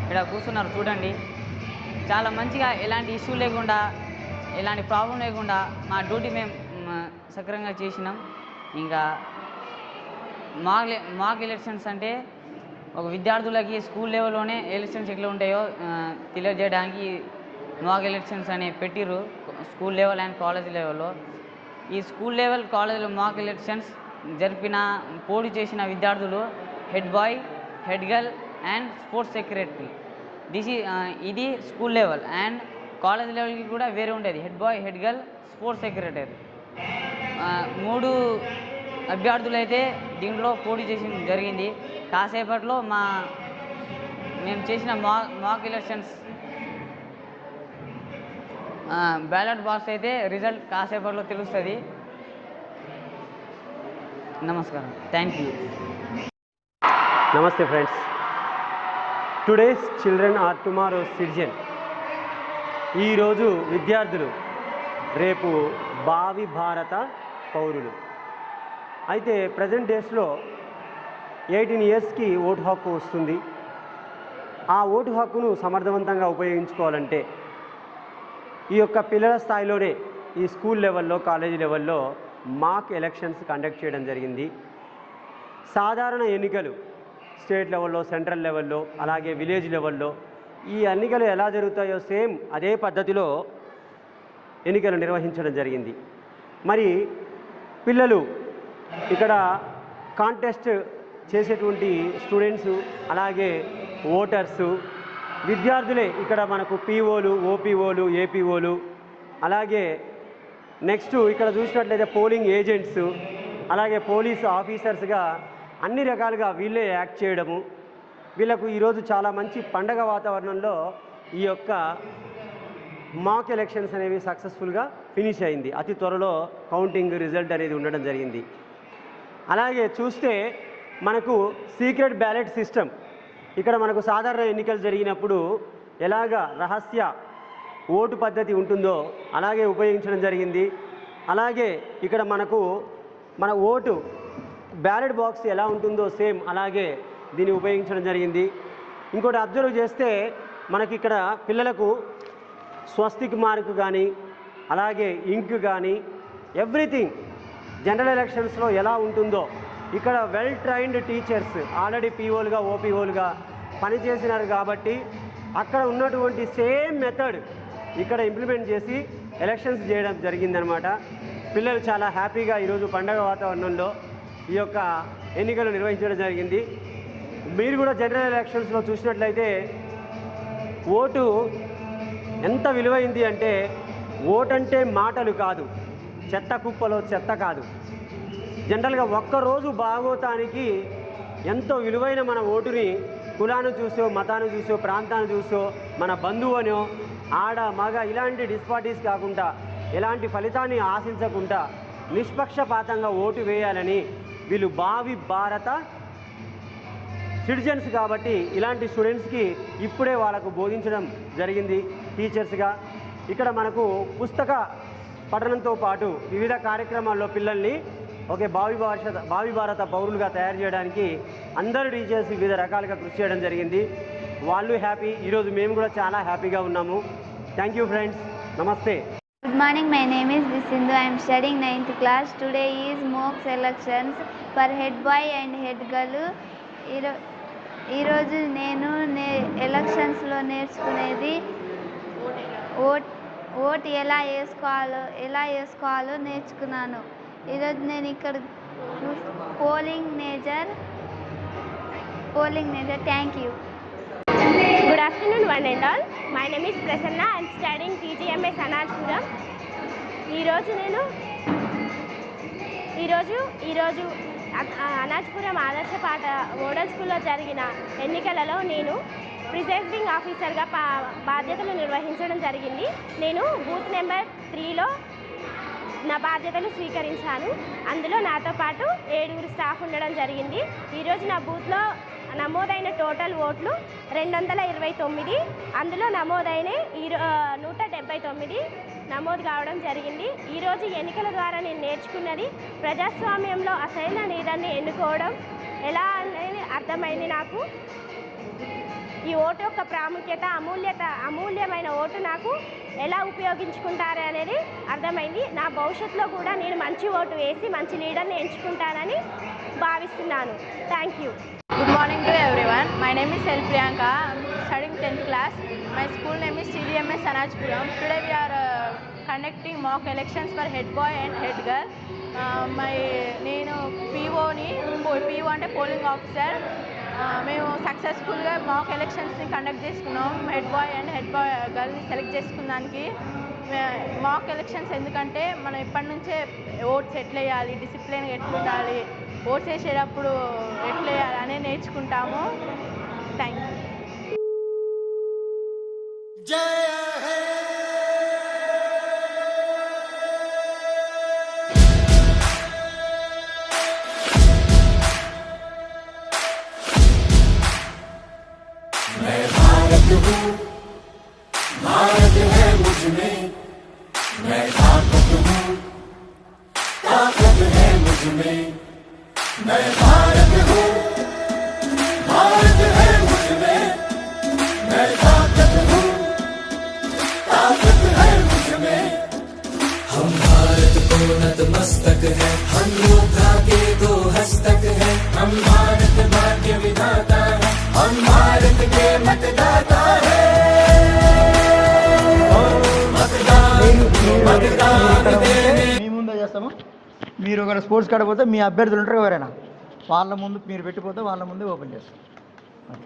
S11: ఇక్కడ కూర్చున్నారు చూడండి. చాలా మంచిగా ఎలాంటి ఇష్యూ లేకుండా, ఎలాంటి ప్రాబ్లం లేకుండా మా డ్యూటీ మేము సక్రమంగా చేసినాం. ఇంకా మాక్ ఎలక్షన్స్ అంటే ఒక విద్యార్థులకి స్కూల్ లెవెల్లోనే ఎలక్షన్స్ ఎట్లా ఉంటాయో తెలియజేయడానికి మాక్ ఎలక్షన్స్ అనే పెట్టిరు స్కూల్ లెవెల్ అండ్ కాలేజ్ లెవెల్లో. ఈ స్కూల్ లెవెల్, కాలేజ్ మాక్ ఎలక్షన్స్ జరిపిన పోటీ చేసిన విద్యార్థులు head boy, head girl and sports secretary. ఇది స్కూల్ లెవెల్. అండ్ కాలేజ్ లెవెల్కి కూడా వేరే ఉండేది, head boy, head girl, sports secretary. మూడు అభ్యర్థులు అయితే దీంట్లో పోటీ చేసి జరిగింది. కాసేపట్లో మేము చేసిన మాక్ ఎలక్షన్స్ బ్యాలెట్ బాక్స్ అయితే రిజల్ట్ కాసేపట్లో తెలుస్తుంది. నమస్కారం. Thank you.
S12: నమస్తే friends. Today's children are tomorrow's citizen. ఈరోజు విద్యార్థులు, రేపు భావి భారత పౌరులు. అయితే ప్రజెంట్ డేస్లో 18 ఇయర్స్కి ఓటు హక్కు వస్తుంది. ఆ ఓటు హక్కును సమర్థవంతంగా ఉపయోగించుకోవాలంటే ఈ యొక్క పిల్లల స్థాయిలోనే ఈ స్కూల్ లెవెల్లో, కాలేజీ లెవెల్లో మాక్ ఎలక్షన్స్ కండక్ట్ చేయడం జరిగింది. సాధారణ ఎన్నికలు స్టేట్ లెవెల్లో, సెంట్రల్ లెవెల్లో, అలాగే విలేజ్ లెవెల్లో ఈ ఎన్నికలు ఎలా జరుగుతాయో సేమ్ అదే పద్ధతిలో ఎన్నికలు నిర్వహించడం జరిగింది. మరి పిల్లలు ఇక్కడ కాంటెస్ట్ చేసేటువంటి స్టూడెంట్స్, అలాగే ఓటర్సు, విద్యార్థులే ఇక్కడ మనకు పీఓలు, ఓపీఓలు, ఏపీఓలు, అలాగే నెక్స్ట్ ఇక్కడ చూసినట్లయితే పోలింగ్ ఏజెంట్స్, అలాగే పోలీసు ఆఫీసర్స్గా అన్ని రకాలుగా వీళ్ళే యాక్ట్ చేయడము. వీళ్ళకు ఈరోజు చాలా మంచి పండగ వాతావరణంలో ఈ యొక్క మాక్ ఎలక్షన్స్ అనేవి సక్సెస్ఫుల్గా ఫినిష్ అయింది. అతి త్వరలో కౌంటింగ్ రిజల్ట్ అనేది ఉండడం జరిగింది. అలాగే చూస్తే మనకు సీక్రెట్ బ్యాలెట్ సిస్టమ్ ఇక్కడ మనకు సాధారణ ఎన్నికలు జరిగినప్పుడు ఎలాగ రహస్య ఓటు పద్ధతి ఉంటుందో అలాగే ఉపయోగించడం జరిగింది. అలాగే ఇక్కడ మనకు మన ఓటు బ్యాలెట్ బాక్స్ ఎలా ఉంటుందో సేమ్ అలాగే దీన్ని ఉపయోగించడం జరిగింది. ఇంకోటి అబ్జర్వ్ చేస్తే మనకి ఇక్కడ పిల్లలకు స్వస్తిక్ మార్క్ కానీ, అలాగే ఇంక్ కానీ, ఎవ్రీథింగ్ జనరల్ ఎలక్షన్స్లో ఎలా ఉంటుందో ఇక్కడ వెల్ ట్రైన్డ్ టీచర్స్ ఆల్రెడీ పీఓలుగా, ఓపీఓలుగా పనిచేసినారు కాబట్టి అక్కడ ఉన్నటువంటి సేమ్ మెథడ్ ఇక్కడ ఇంప్లిమెంట్ చేసి ఎలక్షన్స్ చేయడం జరిగిందనమాట. పిల్లలు చాలా హ్యాపీగా ఈరోజు పండగ వాతావరణంలో ఈ యొక్క ఎన్నికలు నిర్వహించడం జరిగింది. మీరు కూడా జనరల్ ఎలక్షన్స్లో చూసినట్లయితే ఓటు ఎంత విలువైంది అంటే, ఓటు అంటే మాటలు కాదు, చెత్త కుప్పలో చెత్త కాదు. జనరల్గా ఒక్కరోజు బాగోతానికి ఎంతో విలువైన మన ఓటుని కులాన్ని చూసో, మతాన్ని చూసో, ప్రాంతాన్ని చూసో, మన బంధువునో, ఆడ మగ ఇలాంటి డిస్పార్టీస్ కాకుండా, ఎలాంటి ఫలితాన్ని ఆశించకుండా నిష్పక్షపాతంగా ఓటు వేయాలని వీళ్ళు భావి భారత సిటిజన్స్ కాబట్టి ఇలాంటి స్టూడెంట్స్కి ఇప్పుడే వాళ్ళకు బోధించడం జరిగింది టీచర్స్గా. ఇక్కడ మనకు పుస్తక పఠనంతో పాటు వివిధ కార్యక్రమాల్లో పిల్లల్ని ఒకే భావి భారత పౌరులుగా తయారు చేయడానికి అందరూ టీచర్స్ వివిధ రకాలుగా కృషి చేయడం జరిగింది. వాళ్ళు హ్యాపీ, ఈరోజు మేము కూడా చాలా హ్యాపీగా ఉన్నాము. Thank you friends. నమస్తే.
S9: Good morning, my name is Visindu. I am studying 9th class. Today is mock selections for head boy and head girl. ఈరోజు నేను ఎలక్షన్స్లో నేర్చుకునేది ఓట్ ఎలా వేసుకోవాలో నేర్చుకున్నాను. ఈరోజు నేను ఇక్కడ polling major. Thank you.
S13: Good afternoon one and all. My name is Prasanna. I am studying TGMS Anajpuram. ఈరోజు అనాజ్పురం ఆదర్శ పాఠ మోడల్ స్కూల్లో జరిగిన ఎన్నికలలో నేను ప్రిసైడింగ్ ఆఫీసర్గా బాధ్యతలు నిర్వహించడం జరిగింది. నేను బూత్ నెంబర్ 3లో నా బాధ్యతలు స్వీకరించాను. అందులో నాతో పాటు 7 స్టాఫ్ ఉండడం జరిగింది. ఈరోజు నా బూత్లో నమోదైన టోటల్ ఓట్లు 229. అందులో నమోదైన 179 నమోదు కావడం జరిగింది. ఈరోజు ఎన్నికల ద్వారా నేను నేర్చుకున్నది ప్రజాస్వామ్యంలో అసలైన లీడర్ని ఎన్నుకోవడం ఎలా అనేది అర్థమైంది నాకు. ఈ ఓటు యొక్క ప్రాముఖ్యత, అమూల్యమైన ఓటు నాకు ఎలా ఉపయోగించుకుంటారు అనేది అర్థమైంది. నా భవిష్యత్తులో కూడా నేను మంచి ఓటు వేసి మంచి లీడర్ని ఎంచుకుంటానని భావిస్తున్నాను. Thank you.
S14: Good morning to everyone. My name is L. Priyanka. I am studying 10th class. My school name is TGMS Anajpuram. Today we are conducting mock elections for head boy and head girl. నేను PO అంటే polling officer. మేము సక్సెస్ఫుల్గా mock ఎలక్షన్స్ని conduct చేసుకున్నాం. Head boy and head boy గర్ల్ని select చేసుకున్నానికి mock elections ఎందుకంటే మనం ఎప్పటి నుంచే ఓట్స్ ఎట్లా వేయాలి, డిసిప్లిన్గా ఎట్లా ఉండాలి, ఓట్స్ వేసేటప్పుడు ఎట్లా వేయాలి అనేది నేర్చుకుంటాము. Thank you.
S5: मैं भारत हूँ, भारत है मुझ में, मैं ताकत हूँ, ताकत है मुझ में, मैं भारत हूँ, भारत है मुझ में, मैं ताकत हूँ, ताकत है मुझ में. हम भारत को नतमस्तक है, हम योद्धा के दो हस्तक है, हम भारत भाग्य विधाता है, हम भारत के मतदाता है.
S3: మీ ముందే చేస్తాము. మీరు ఒక స్పోర్ట్స్ కాడ పోతే మీ అభ్యర్థులు ఉంటారు ఎవరైనా, వాళ్ళ ముందు మీరు పెట్టిపోతే వాళ్ళ ముందే ఓపెన్ చేస్తాం.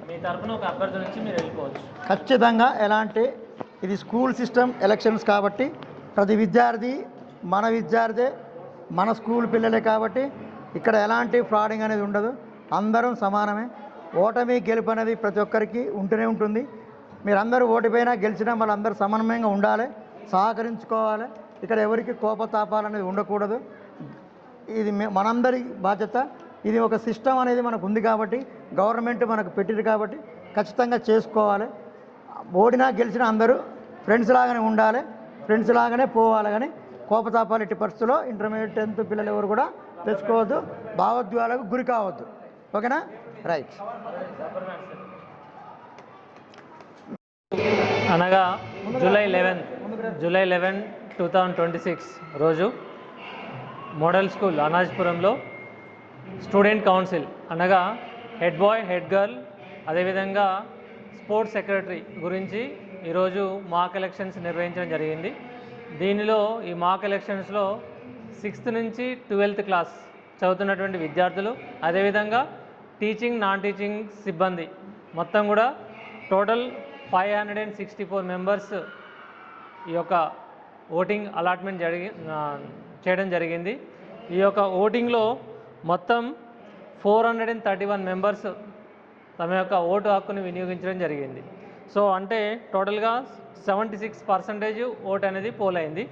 S2: మీ తరఫున ఒక అభ్యర్థి నుంచి మీరు వెళ్ళిపోవచ్చు.
S3: ఖచ్చితంగా ఎలాంటి ఇది స్కూల్ సిస్టమ్ ఎలక్షన్స్ కాబట్టి ప్రతి విద్యార్థి మన విద్యార్థి మన స్కూల్ పిల్లలే కాబట్టి ఇక్కడ ఎలాంటి ఫ్రాడింగ్ అనేది ఉండదు. అందరం సమానమే. ఓటమి గెలుపు అనేది ప్రతి ఒక్కరికి ఉంటూనే ఉంటుంది. మీరందరూ ఓడిపోయినా గెలిచినా వాళ్ళందరూ సమానంగా ఉండాలి, సహకరించుకోవాలి. ఇక్కడ ఎవరికి కోపతాపాలు అనేది ఉండకూడదు. ఇది మనందరి బాధ్యత. ఇది ఒక సిస్టమ్ అనేది మనకు ఉంది కాబట్టి గవర్నమెంట్ మనకు పెట్టింది కాబట్టి ఖచ్చితంగా చేసుకోవాలి. ఓడినా గెలిచినా అందరూ ఫ్రెండ్స్ లాగానే ఉండాలి, ఫ్రెండ్స్ లాగానే పోవాలి. కానీ కోపతాపాలు ఎట్టి పరిస్థితుల్లో ఇంటర్మీడియట్ 10th పిల్లలు ఎవరు కూడా తెచ్చుకోవద్దు, భావోద్వేగాలకు గురి కావద్దు. ఓకేనా? రైట్.
S2: అనగా జూలై 11, 2026 రోజు మోడల్ స్కూల్ అనాజ్పురంలో స్టూడెంట్ కౌన్సిల్ అనగా హెడ్ బాయ్, హెడ్ గర్ల్, అదేవిధంగా స్పోర్ట్స్ సెక్రటరీ గురించి ఈరోజు మాక్ ఎలక్షన్స్ నిర్వహించడం జరిగింది. దీనిలో ఈ మాక్ ఎలక్షన్స్లో 6th నుంచి 12th క్లాస్ చదువుతున్నటువంటి విద్యార్థులు, అదేవిధంగా టీచింగ్, నాన్ టీచింగ్ సిబ్బంది మొత్తం కూడా టోటల్ 564 మెంబర్స్ ఈ యొక్క ఓటింగ్ అలాట్మెంట్ చేయడం జరిగింది. ఈ యొక్క ఓటింగ్లో మొత్తం 431 మెంబర్స్ తమ యొక్క ఓటు హక్కుని వినియోగించడం జరిగింది. సో అంటే టోటల్గా 76% ఓట్ అనేది పోల్ అయింది.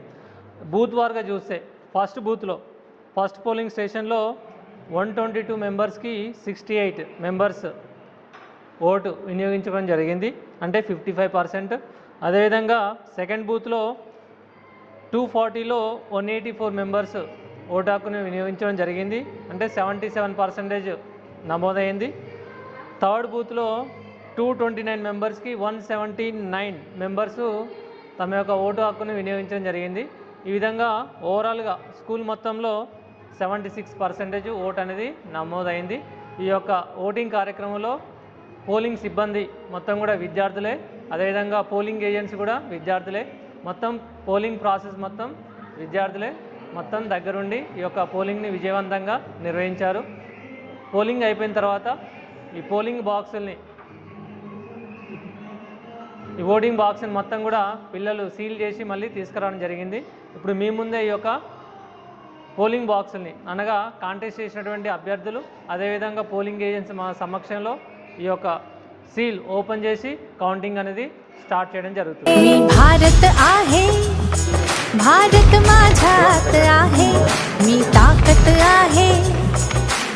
S2: బూత్ వారుగా చూస్తే ఫస్ట్ పోలింగ్ స్టేషన్లో 122 మెంబర్స్కి 68 మెంబర్స్ ఓటు వినియోగించడం జరిగింది, అంటే 55%. అదేవిధంగా సెకండ్ బూత్లో 240లో 184 మెంబర్స్ ఓటు హక్కును వినియోగించడం జరిగింది, అంటే 77% నమోదైంది. థర్డ్ బూత్లో 229 మెంబర్స్కి 179 మెంబర్స్ తమ యొక్క ఓటు హక్కును వినియోగించడం జరిగింది. ఈ విధంగా ఓవరాల్గా స్కూల్ మొత్తంలో 76% ఓటు అనేది నమోదైంది. ఈ యొక్క ఓటింగ్ కార్యక్రమంలో పోలింగ్ సిబ్బంది మొత్తం కూడా విద్యార్థులే, అదేవిధంగా పోలింగ్ ఏజెంట్స్ కూడా విద్యార్థులే. మొత్తం పోలింగ్ ప్రాసెస్ మొత్తం విద్యార్థులే మొత్తం దగ్గరుండి ఈ యొక్క పోలింగ్ని విజయవంతంగా నిర్వహించారు. పోలింగ్ అయిపోయిన తర్వాత ఈ పోలింగ్ బాక్సుల్ని, ఈ ఓటింగ్ బాక్స్ని మొత్తం కూడా పిల్లలు సీల్ చేసి మళ్ళీ తీసుకురావడం జరిగింది. ఇప్పుడు మీ ముందే ఈ యొక్క పోలింగ్ బాక్సుల్ని అనగా కాంటెస్ట్ చేసినటువంటి అభ్యర్థులు, అదేవిధంగా పోలింగ్ ఏజెంట్స్ మా సమక్షంలో ఈ యొక్క సీల్ ఓపెన్ చేసి కౌంటింగ్ అనేది స్టార్ట్ చేయడం జరుగుతుంది.
S6: भारत आहे, भारत माझ्यात आहे, मी ताकत आहे,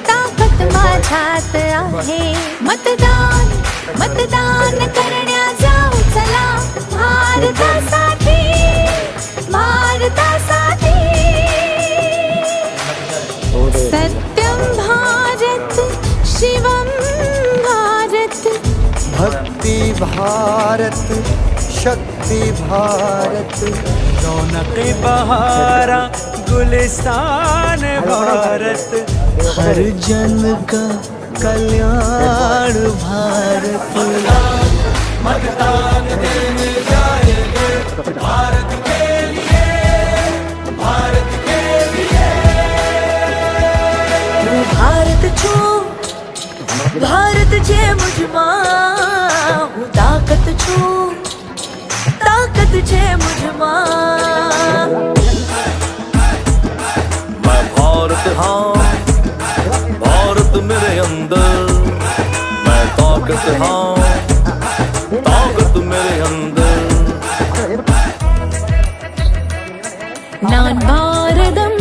S6: ताकत माझ्यात आहे. मतदान मतदान करण्या जाऊ चला, भारतासाठी भारतासाठी. सत्यम भारत शिवम भारत,
S5: भक्ति भारत शक्ति भारत, रौनक बहारा गुलिस्तान भारत, हर जन का कल्याण भारत. मतदान देने जाएंगे भारत के लिए, भारत के लिए.
S6: भारत छो भारत जे मुझमा, ताकत छो ताकत ताकत छे मुझमा
S5: मैं भारत हाँ भारत मेरे अंदर मैं ताकत हाँ ताकत मेरे अंदर
S6: நான் பாரதம்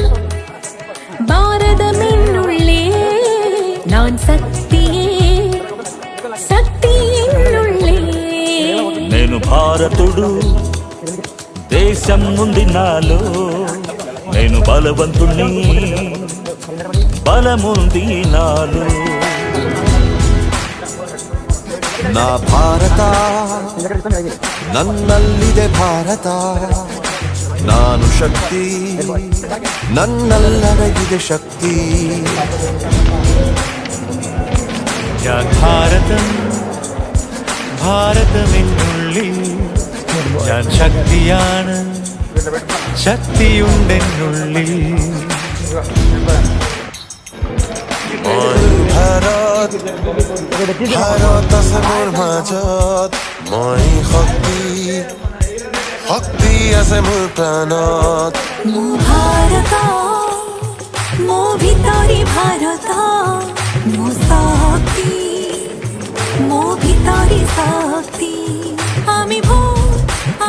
S6: பாரதமென்னுள்ளே நான் சக்தியே சக்தி என்னுள்ளே
S5: నేను భారతుడు దేశం ఉంది నాలో నేను బలవంతుణ్ణి బలముంది నాలో నా భారత నన్నಲ್ಲಿದೆ భారత ನಾನು ಶಕ್ತಿ ನನ್ನಲ್ಲಡಗಿದೆ ಶಕ್ತಿ
S15: ഞാൻ ഭാരതം ഭാരതമെന്നുള്ളിൽ ഞാൻ ശക്തിയാണ് ശക്തിയുണ്ടെന്നുള്ളിൽ
S5: ভারত ভারত আছে মোৰ মাজত মই শক্তি শক্তি আছে মোৰ প্ৰাণত
S6: মো ভারত মো ভিতরি ভারত মো শক্তি মো ভিতরি শক্তি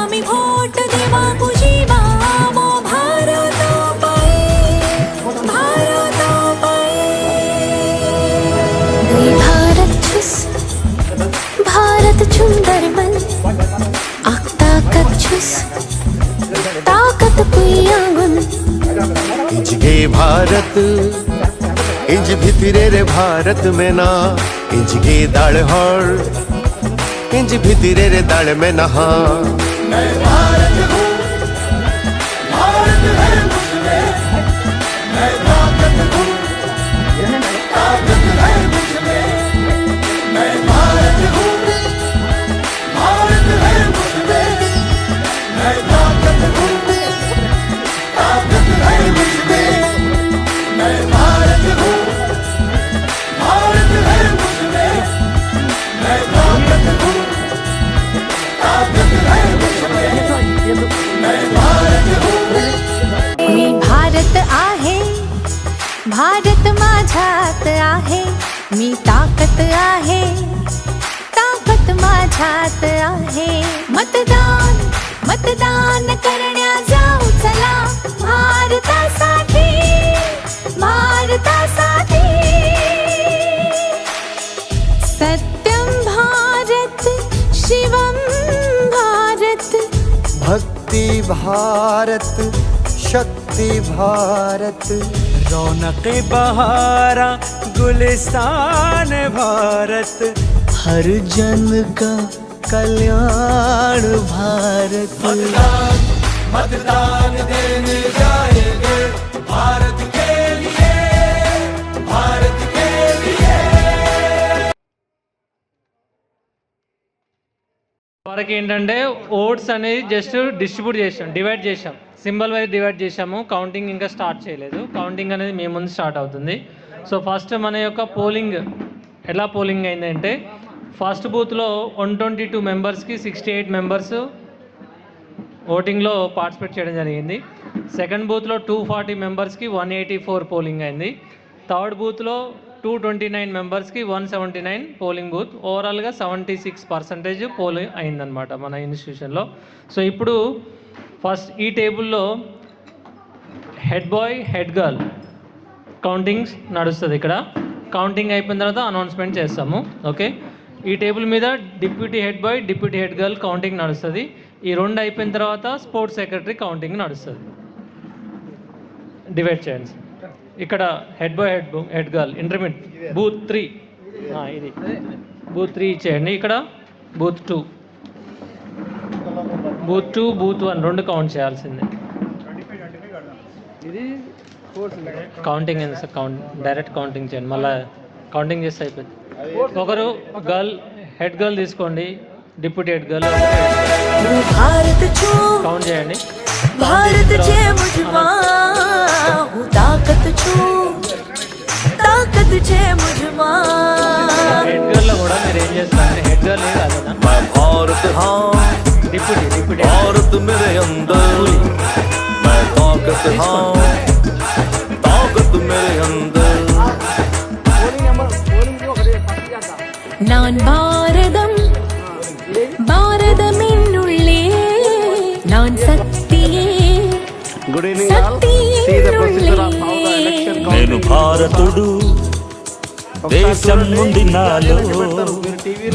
S6: আমি ভোট দেবা বুঝিবা মো ভারত পাই भारत भारत सुंदर मन ताकत छुस ताकत पुयागुन
S8: इंज गे भारत इंज भितरे रे भारत में ना इंज गे दाड़ हर इंज भितरे रे दाड़ में नहा
S5: मैं भारत हूँ भारत है मुझमें मैं ताकत हूँ ताकत है मुझमें मैं भारत हूँ भारत है मुझमें मैं ताकत हूँ ताकत है मुझमें मैं भारत हूँ भारत है मुझमें मैं ताकत हूँ ताकत है मुझमें मैं भारत हूँ
S6: भारत आहे भारत माझ्यात आहे मी ताकत आहे ताकत माझ्यात आहे मतदान मतदान करण्या जाऊ चला भारतासाठी भारतासाठी सत्यम भारत शिवम भारत
S3: भक्ति भारत शक्ति भारत
S15: रौनक बहारा गुलिस्तान भारत हर जन का कल्याण भारत
S5: मतदान देने जाएंगे भारत के लिए भारत के लिए
S2: వరకు ఏంటంటే ఓట్స్ అనేది జస్ట్ డిస్ట్రిబ్యూట్ చేసాం, డివైడ్ చేసాం, సింబల్ వైజ్ డివైడ్ చేసాము. కౌంటింగ్ ఇంకా స్టార్ట్ చేయలేదు. కౌంటింగ్ అనేది మీ ముందు స్టార్ట్ అవుతుంది. సో ఫస్ట్ మన యొక్క పోలింగ్ ఎలా పోలింగ్ అయిందంటే ఫస్ట్ బూత్లో 122 మెంబర్స్కి 68 మెంబర్స్ ఓటింగ్లో పార్టిసిపేట్ చేయడం జరిగింది. సెకండ్ బూత్లో 240 మెంబర్స్కి 184 పోలింగ్ అయింది. థర్డ్ బూత్లో 229 మెంబర్స్కి 179 పోలింగ్ బూత్. ఓవరాల్గా 76% పోలింగ్ అయిందనమాట మన ఇన్స్టిట్యూషన్లో. సో ఇప్పుడు ఫస్ట్ ఈ టేబుల్లో head boy head girl countings నడుస్తుంది. ఇక్కడ కౌంటింగ్ అయిపోయిన తర్వాత అనౌన్స్మెంట్ చేస్తాము. ఓకే, ఈ టేబుల్ మీద deputy head boy deputy head girl counting నడుస్తుంది. ఈ రెండు అయిపోయిన తర్వాత స్పోర్ట్స్ సెక్రటరీ కౌంటింగ్ నడుస్తుంది. డివైడ్ చేయండి. ఇక్కడ head boy head girl intermediate booth 3 ఇది బూత్ 3 ఇచ్చేయండి. ఇక్కడ బూత్ 2 బూత్ 1 రెండు కౌంట్ చేయాల్సిందే.
S1: ఇది
S2: కౌంటింగ్ ఏంది సార్? డైరెక్ట్ కౌంటింగ్ చేయండి, మళ్ళీ కౌంటింగ్ చేస్తే అయిపోయింది. ఒకరు హెడ్ గర్ల్ తీసుకోండి, డిప్యూటీ హెడ్ గర్ల్
S6: भारत छू
S2: కౌంట్ చేయండి.
S6: भारत छे मुझमा हूँ ताकत छू ताकत छे मुझमा
S2: హెడ్ గర్ల్లో కూడా మీరు ఏం చేస్తారంటే హెడ్ గర్ల్ ఏం కాదు కదా,
S5: मैं भारत हाँ
S2: డిప్యూటీ
S5: भारत
S15: मेरे अंदर
S6: நான் பாரதம் பாரதமென்னுள்ளே நான் சக்தியே
S7: good evening all see the procedure of how the election
S15: నేను భారతుడు దేశం ఉంది నాలో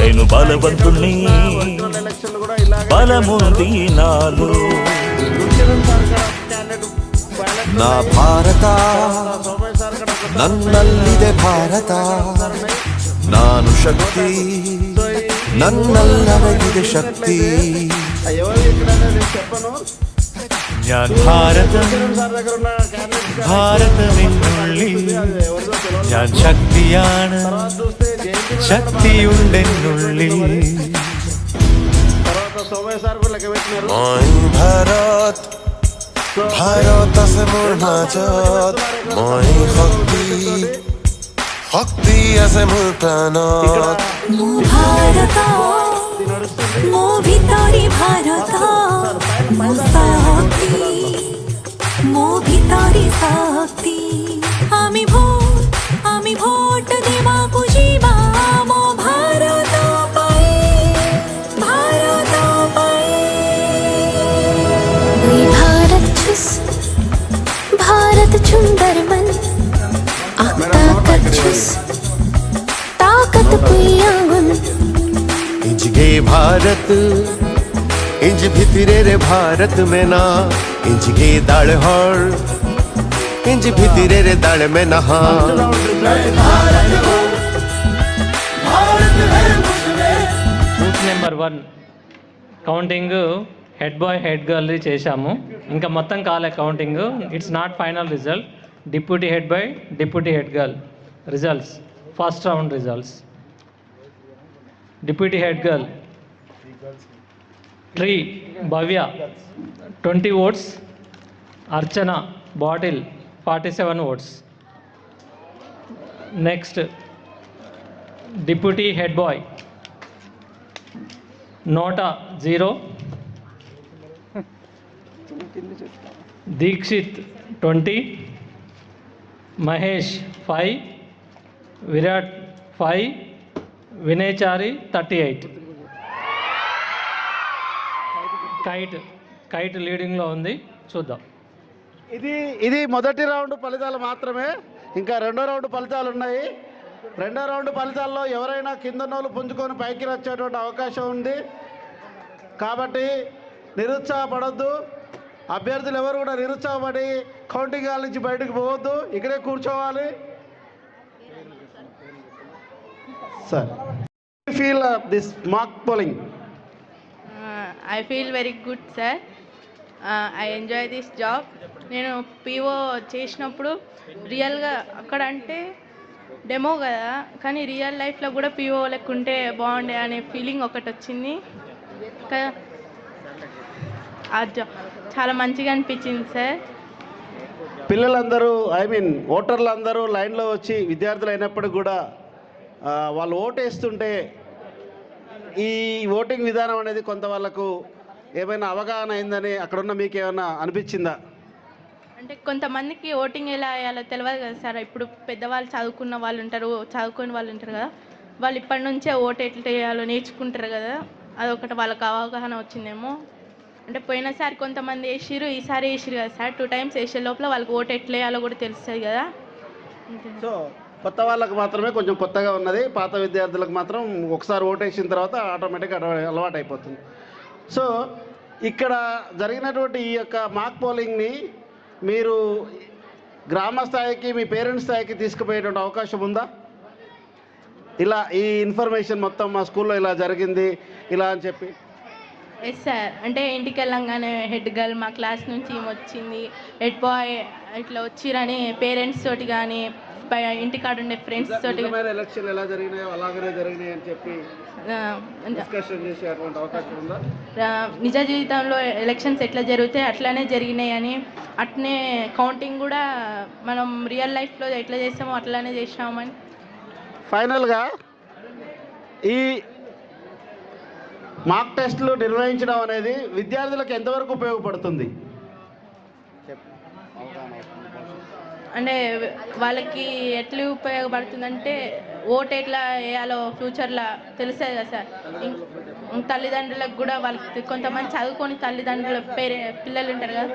S15: నేను బలవంతుణ్ణి బలముంది నాలో
S8: ನಾ ಭಾರತ ನನ್ನಲ್ಲಿದೆ ಭಾರತ ನಾನು ಶಕ್ತಿ ನನ್ನಲ್ಲರಗಿದೆ ಶಕ್ತಿ
S15: ഞാൻ ഭാരതം ഭാരതമെന്നുള്ളിൽ ഞാൻ ശക്തിയാണ് ശക്തിയുണ്ടെന്നുള്ളിൽ
S8: মই ভাৰত ভাৰত আছে মোৰ মাজত মই শক্তি শক্তি আছে মোৰ প্ৰাণত
S6: মো ভারত মো ভিতরে ভারত মো শক্তি মো ভিতরে শক্তি আমি ভোট দেবাকু যাবা মো ভারত পাই ভারত পাই ওই ভারত ছুস भारत सुंदर मन ताकत छुस ताकत पुयागुन
S8: इंज गे भारत इंज भितरे रे भारत में ना इंज गे दाड़ हर इंज भितरे रे दाड़ में नहा
S2: booth number 1 counting head boy head girl చేశాము. ఇంకా మొత్తం కాలే counting. It's not final result. Deputy head boy deputy head girl results first round results. Deputy head girl tree Bhavya 20 votes, Archana bottle 47 votes. Next deputy head boy NOTA 0, Dikshith 20, Mahesh 5, Virat 5, Vinayachari 38. Kite లీడింగ్లో ఉంది. చూద్దాం.
S7: ఇది మొదటి round ఫలితాలు మాత్రమే. ఇంకా రెండో రౌండ్ ఫలితాలు ఉన్నాయి. రెండో రౌండ్ ఫలితాల్లో ఎవరైనా కింద నోళ్ళు పుంజుకొని పైకి వచ్చేటువంటి అవకాశం ఉంది. కాబట్టి నిరుత్సాహపడొద్దు. అభ్యర్థులు ఎవరు కూడా నిరుత్సాహపడి కౌంటింగ్ హాల్ నుంచి బయటకు పోవద్దు. ఇక్కడే కూర్చోవాలి. Sir, feel this mock polling?
S14: I feel very good, sir. I enjoy this job. నేను పీఓ చేసినప్పుడు రియల్గా అక్కడ అంటే డెమో కదా, కానీ రియల్ లైఫ్లో కూడా పీఓ లెక్కుంటే బాగుండే అనే ఫీలింగ్ ఒకటి వచ్చింది. ఆ జాబ్ చాలా మంచిగా అనిపించింది సార్.
S7: పిల్లలందరూ ఓటర్లు అందరూ లైన్లో వచ్చి విద్యార్థులు అయినప్పటికీ కూడా వాళ్ళు ఓటేస్తుంటే ఈ ఓటింగ్ విధానం అనేది కొంత వాళ్ళకు ఏమైనా అవగాహన అయిందని అక్కడున్న మీకు ఏమైనా అనిపించిందా?
S14: అంటే కొంతమందికి ఓటింగ్ ఎలా వేయాలో తెలియదు కదా సార్. ఇప్పుడు పెద్దవాళ్ళు చదువుకున్న వాళ్ళు ఉంటారు, చదువుకుని వాళ్ళు ఉంటారు కదా, వాళ్ళు ఇప్పటి నుంచే ఓటు ఎట్లా వేయాలో నేర్చుకుంటారు కదా, అదొకటి వాళ్ళకి అవగాహన వచ్చిందేమో. అంటే పోయినసారి కొంతమంది వేసిరు, ఈసారి వేసిరు కదా సార్. 2 times వేసే లోపల వాళ్ళకి ఓటు ఎట్లా వేయాలో కూడా తెలుస్తుంది కదా.
S7: సో కొత్త వాళ్ళకు మాత్రమే కొంచెం కొత్తగా ఉన్నది. పాత విద్యార్థులకు మాత్రం ఒకసారి ఓటేసిన తర్వాత ఆటోమేటిక్గా అలవాటు అయిపోతుంది. సో ఇక్కడ జరిగినటువంటి ఈ యొక్క మాక్ పోలింగ్ని మీరు గ్రామ స్థాయికి, మీ పేరెంట్స్ స్థాయికి తీసుకుపోయేటువంటి అవకాశం ఉందా? ఇలా ఈ ఇన్ఫర్మేషన్ మొత్తం మా స్కూల్లో ఇలా జరిగింది ఇలా అని చెప్పి.
S14: Yes sir. అంటే ఇంటికి వెళ్ళంగానే హెడ్ గర్ల్ మా క్లాస్ నుంచి వచ్చింది, హెడ్ బాయ్ ఇట్లా వచ్చిరని పేరెంట్స్ తోటి కానీ ఇంటికాడ ఉండే ఫ్రెండ్స్ తోటి
S7: ఎలక్షన్ ఎలా జరిగినాయో అలాగనే జరిగినాయి అని చెప్పి డిస్కషన్ చేసే అటువంటి అవకాశం ఉందా?
S14: నిజ జీవితంలో ఎలక్షన్స్ ఎట్లా జరుగుతాయి అట్లానే జరిగినాయి అని, అట్నే కౌంటింగ్ కూడా మనం రియల్ లైఫ్లో ఎట్లా చేస్తామో అట్లానే చేసామని.
S7: ఫైనల్గా ఈ మాక్ టెస్టులు నిర్వహించడం అనేది విద్యార్థులకు ఎంతవరకు ఉపయోగపడుతుంది?
S14: అంటే వాళ్ళకి ఎట్లా ఉపయోగపడుతుందంటే ఓటు ఎట్లా వేయాలో ఫ్యూచర్లో తెలుస్తుంది కదా సార్. తల్లిదండ్రులకు కూడా వాళ్ళకి కొంతమంది చదువుకొని తల్లిదండ్రుల పిల్లలు ఉంటారు కదా,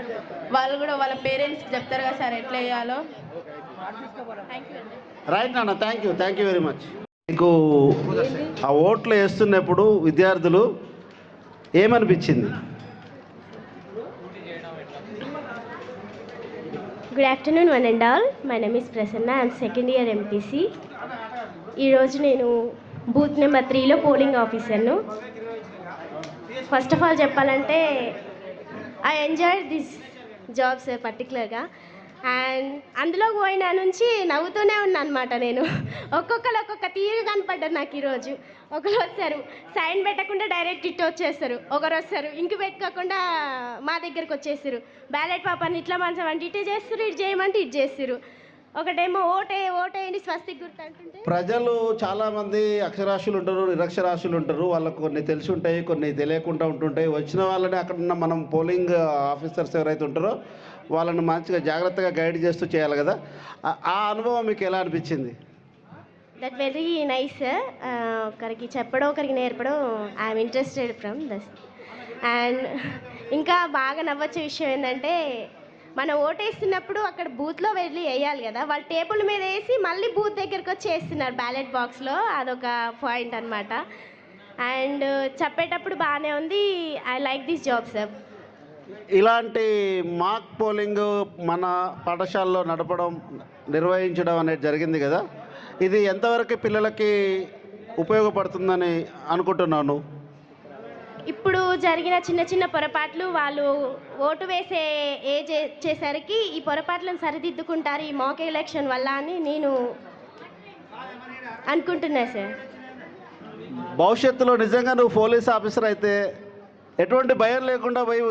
S14: వాళ్ళు కూడా వాళ్ళ పేరెంట్స్కి చెప్తారు కదా సార్ ఎట్లా వేయాలో. Thank you.
S7: రైట్ నాన్న, థ్యాంక్ యూ వెరీ మచ్. మీకు ఆ ఓట్లు వేస్తున్నప్పుడు విద్యార్థులు ఏమనిపించింది?
S13: Good afternoon one and all. My name is Prasanna. I'm second year MPC. ఈరోజు నేను బూత్ నెంబర్ 3లో పోలింగ్ ఆఫీసర్ను. ఫస్ట్ ఆఫ్ ఆల్ చెప్పాలంటే I enjoy this job sir పర్టికులర్గా. అండ్ అందులో పోయిన నుంచి నవ్వుతూనే ఉన్నా అనమాట నేను. ఒక్కొక్కరు ఒక్కొక్క తీరు కనపడ్డారు నాకు ఈరోజు. ఒకరు వస్తారు సైన్ పెట్టకుండా డైరెక్ట్ ఇటు వచ్చేస్తారు, ఒకరు వస్తారు ఇంక పెట్టుకోకుండా మా దగ్గరకు వచ్చేస్తారు, బ్యాలెట్ పేపర్ని ఇట్లా మంచం అంటే ఇటు చేస్తారు, ఇటు చేయమంటే ఇటు చేస్తారు. ఒకటేమో ఓటేయండి స్వస్తిక్ గుర్తు అంటుంటే.
S7: ప్రజలు చాలామంది అక్షరాస్యులు ఉంటారు, నిరక్షరాస్యులు ఉంటారు. వాళ్ళకు కొన్ని తెలిసి ఉంటాయి, కొన్ని తెలియకుండా ఉంటుంటాయి. వచ్చిన వాళ్ళని అక్కడ ఉన్న మనం పోలింగ్ ఆఫీసర్స్ ఎవరైతే ఉంటారో వాళ్ళని మంచిగా జాగ్రత్తగా గైడ్ చేస్తూ చేయాలి కదా. ఆ అనుభవం మీకు ఎలా అనిపించింది?
S13: That very nice sir. ఒకరికి చెప్పడం ఒకరికి నేర్పడం I'm interested from thus. And ఇంకా బాగా నవ్వొచ్చే విషయం ఏంటంటే మనం ఓటేస్తున్నప్పుడు అక్కడ బూత్లో వెళ్ళి వేయాలి కదా, వాళ్ళు టేబుల్ మీద వేసి మళ్ళీ బూత్ దగ్గరికి వచ్చి వేస్తున్నారు బ్యాలెట్ బాక్స్లో. అదొక పాయింట్ అనమాట. అండ్ చెప్పేటప్పుడు బాగానే ఉంది. I like this job sir.
S7: ఇలాంటి మాక్ పోలింగ్ మన పాఠశాలలో నిర్వహించడం అనేది జరిగింది కదా, ఇది ఎంతవరకు పిల్లలకి ఉపయోగపడుతుందని అనుకుంటున్నాను?
S13: ఇప్పుడు జరిగిన చిన్న చిన్న పొరపాట్లు వాళ్ళు ఓటు వేసే ఏజ్ వచ్చేసరికి ఈ పొరపాట్లను సరిదిద్దుకుంటారు ఈ మాక్ ఎలక్షన్ వల్ల అని నేను అనుకుంటున్నా సార్.
S7: భవిష్యత్తులో నిజంగా నువ్వు పోలీస్ ఆఫీసర్ అయితే ఎటువంటి భయం లేకుండా పోయి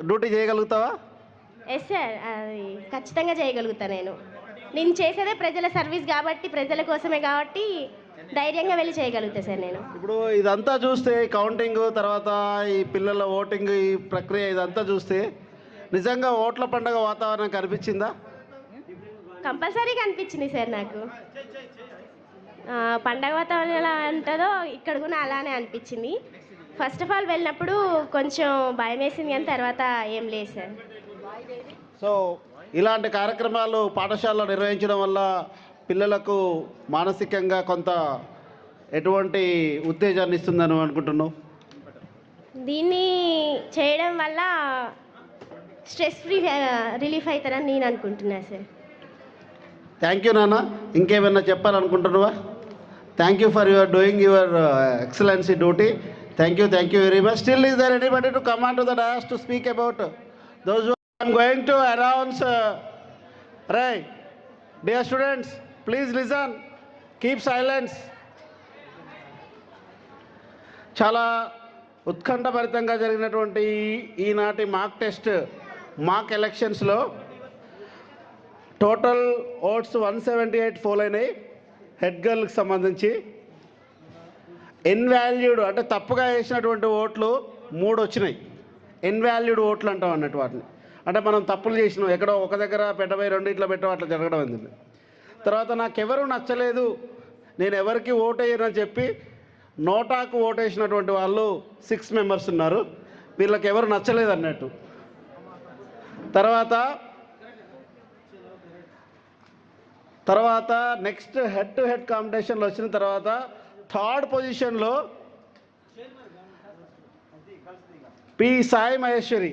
S7: డ్యూటీ చేయగలుగుతావా?
S13: ఎస్ సార్, అది ఖచ్చితంగా చేయగలుగుతా. నేను చేసేదే ప్రజల సర్వీస్ కాబట్టి, ప్రజల కోసమే కాబట్టి ధైర్యంగా వెళ్ళి చేయగలుగుతా సార్ నేను.
S7: ఇప్పుడు ఇదంతా చూస్తే కౌంటింగ్ తర్వాత ఈ పిల్లల ఓటింగ్ ఈ ప్రక్రియ ఇదంతా చూస్తే నిజంగా ఓట్ల పండుగ వాతావరణం కనిపించిందా?
S13: కంపల్సరీగా అనిపించింది సార్ నాకు. పండగ వాతావరణం ఎలా ఉంటుందో ఇక్కడ కూడా అలానే అనిపించింది. ఫస్ట్ ఆఫ్ ఆల్ వెళ్ళినప్పుడు కొంచెం భయం వేసింది కానీ తర్వాత ఏం లేదు సార్.
S7: సో ఇలాంటి కార్యక్రమాలు పాఠశాలలో నిర్వహించడం వల్ల పిల్లలకు మానసికంగా కొంత ఎటువంటి ఉత్తేజాన్ని ఇస్తుందని అనుకుంటున్నావు?
S13: దీన్ని చేయడం వల్ల స్ట్రెస్ ఫ్రీ రిలీఫ్ అవుతారని నేను అనుకుంటున్నా సార్.
S7: థ్యాంక్ యూ నాన్న. ఇంకేమైనా చెప్పాలనుకుంటున్నావా? Thank you for your doing your excellency duty. Thank you very much. Still, is there anybody to come on to the dais to speak about those who I'm going to announce? Right, dear students, please listen. Keep silence. చాలా ఉత్కంఠభరితంగా జరిగినటువంటి ఈనాటి మాక్ ఎలక్షన్స్లో total votes 178 pole అయినాయి. Head గర్ల్కి సంబంధించి ఇన్వాల్యూడ్ అంటే తప్పుగా వేసినటువంటి ఓట్లు 3 వచ్చినాయి. ఇన్వాల్యూడ్ ఓట్లు అంటాం అన్నట్టు వాటిని. అంటే మనం తప్పులు చేసినాం, ఎక్కడో ఒక దగ్గర పెట్టబోయి 2 ఇట్లా పెట్టడం అట్లా జరగడం అయింది. తర్వాత నాకెవరు నచ్చలేదు, నేను ఎవరికి ఓటేయనని చెప్పి నోటాకు ఓటేసినటువంటి వాళ్ళు 6 మెంబర్స్ ఉన్నారు. వీళ్ళకి ఎవరు నచ్చలేదు అన్నట్టు. తర్వాత నెక్స్ట్ హెడ్ టు హెడ్ కాంపిటీషన్లో వచ్చిన తర్వాత థర్డ్ పొజిషన్లో పి సాయి మహేశ్వరి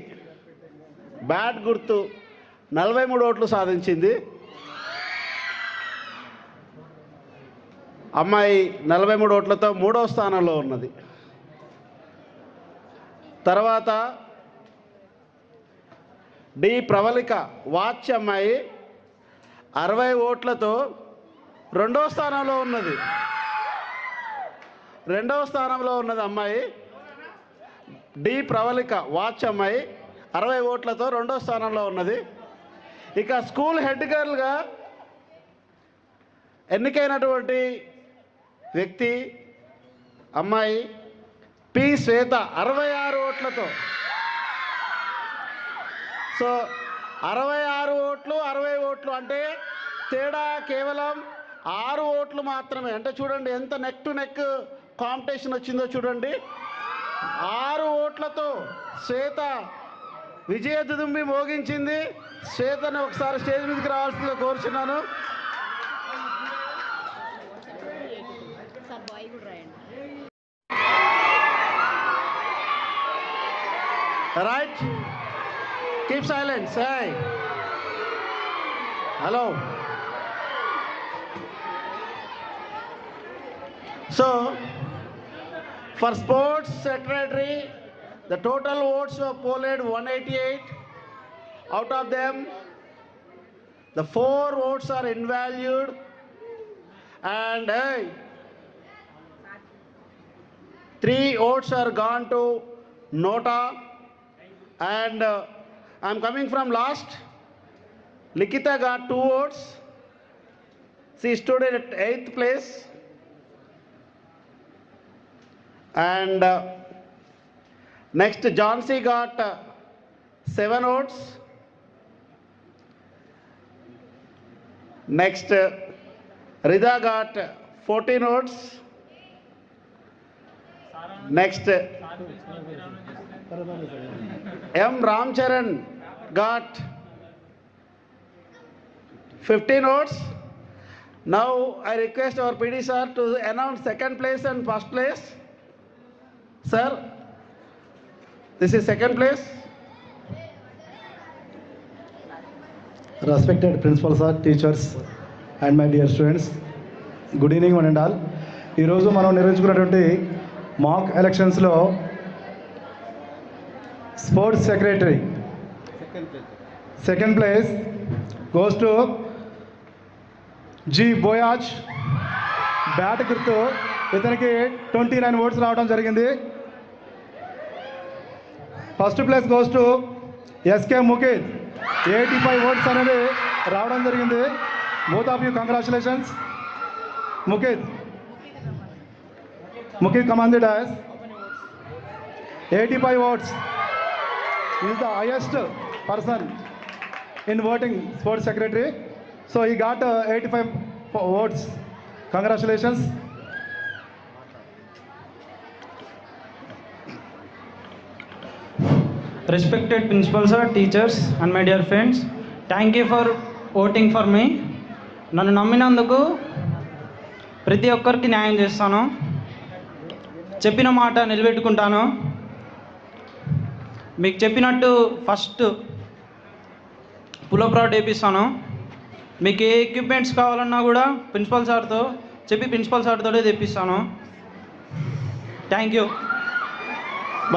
S7: బ్యాట్ గుర్తు 43 ఓట్లు సాధించింది. అమ్మాయి 43 ఓట్లతో 3వ స్థానంలో ఉన్నది. తర్వాత డి ప్రవళిక వాచ్ అమ్మాయి 60 ఓట్లతో 2వ స్థానంలో ఉన్నది. 2వ స్థానంలో ఉన్నది అమ్మాయి డి ప్రవళిక వాచ్ అమ్మాయి 60 ఓట్లతో 2వ స్థానంలో ఉన్నది. ఇక స్కూల్ హెడ్ గర్ల్గా ఎన్నికైనటువంటి వ్యక్తి అమ్మాయి పి శ్వేత 66 ఓట్లతో. సో 66 ఓట్లు 60 ఓట్లు అంటే తేడా కేవలం 6 ఓట్లు మాత్రమే. అంటే చూడండి ఎంత నెక్ టు నెక్ కాంపిటీషన్ వచ్చిందో చూడండి. 6 ఓట్లతో శ్వేత విజయ దుదుంబి మోగించింది. శ్వేతను ఒకసారి స్టేజ్ మీదకి రావాల్సిందిగా కోరుచున్నాను. Right, keep silence. Hello. So, for sports secretary, the total votes were polled 188. Out of them, the 4 votes are invalid, and 3 votes are gone to nota. And I'm coming from last. Likita got 2 votes. She stood at 8th place. And next, Jhansi got 7 votes. Next, Rida got 14 votes. Next, M. Ramcharan got 15 votes. Now I request our PD sir to announce second place and first place. Sir, this is second place.
S16: Respected principal sir, teachers and my dear students, good evening one and all. ఈరోజు మనం నిర్వహించుకున్నటువంటి mock ఎలక్షన్స్లో sports secretary second place goes to G Boyaj. Bat గుర్తు, ఇతనికి 29 votes రావడం జరిగింది. First place goes to SK Mukhed, 85 votes అనేవి రావడం జరిగింది. Both of you congratulations. Mukhed commanded as 85 votes. He is the highest person in voting sports secretary. So he got 85 votes. Congratulations.
S17: Respected principal sir, teachers and my dear friends, thank you for voting for me. నన్ను నమ్మినందుకు ప్రతి ఒక్కరికి న్యాయం చేస్తాను, చెప్పిన మాట నిలబెట్టుకుంటాను. మీకు చెప్పినట్టు first pull-up rod వేపిస్తాను. మీకు ఏ ఎక్విప్మెంట్స్ కావాలన్నా కూడా ప్రిన్సిపల్ సార్తో చెప్పి ప్రిన్సిపల్ సార్తోనే తెప్పిస్తాను. Thank you.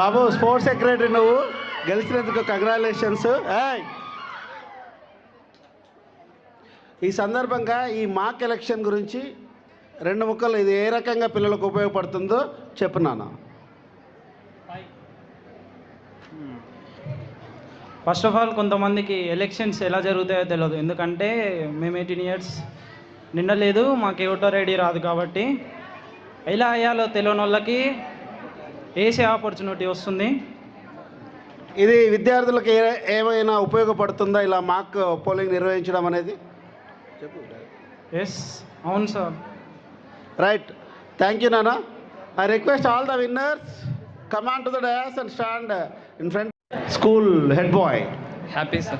S7: Babu sports secretary నువ్వు గెలిచినందుకు కంగ్రాచులేషన్స్. ఈ సందర్భంగా ఈ మాక్ ఎలక్షన్ గురించి 2 ముక్కలు ఇది ఏ రకంగా పిల్లలకు ఉపయోగపడుతుందో చెప్పున్నాను.
S17: ఫస్ట్ ఆఫ్ ఆల్ కొంతమందికి ఎలక్షన్స్ ఎలా జరుగుతాయో తెలియదు, ఎందుకంటే మేము 18 ఇయర్స్ నిండలేదు, మాకు ఓటర్ ఐడి రాదు. కాబట్టి ఎలా అయ్యాలో తెలియని వాళ్ళకి వేసే ఆపర్చునిటీ వస్తుంది.
S7: ఇది విద్యార్థులకు ఏమైనా ఉపయోగపడుతుందా ఇలా మాక్ పోలింగ్ నిర్వహించడం అనేది?
S17: ఎస్, అవును సార్.
S7: రైట్, థ్యాంక్ యూ నానా. I request all the winners come on to the dais and stand in front. School head boy.
S18: Happy sir.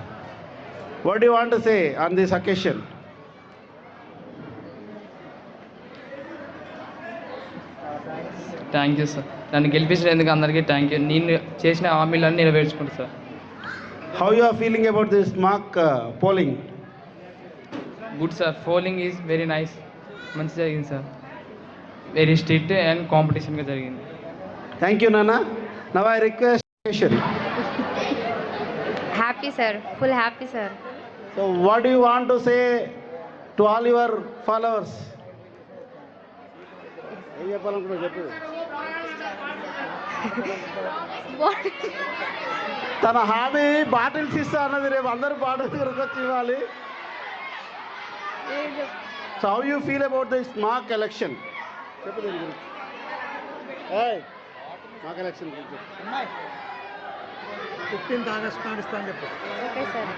S7: What do you want to say on this occasion?
S18: Thank you sir. నన్ను గెలిపించినందుకు అందరికీ thank you. నేను చేసిన హామీలన్నీ నెరవేర్చుకుంటా sir.
S7: How you are feeling about this mock polling?
S18: Good sir. Polling is very nice. మంచి జరిగింది sir. Very strict and కాంపిటీషన్గా జరిగింది.
S7: Thank you Nana. Now I request question.
S19: Happy sir, full happy sir.
S7: So what do you want to say to all your followers? ఏం చెప్పాలనుకున్నావు చెప్పు. తన హామీ bottles ఇస్తా అన్నది, రేపు అందరూ బాటిల్ దగ్గరకు వచ్చి ఇవ్వాలి. So how you feel about this mock election? చెప్పు దీని గురించి. మాక్ ఎలక్షన్ గురించి 15th ఆగస్ట్ నాడు ఇస్తా అని చెప్పు.
S19: Okay sir.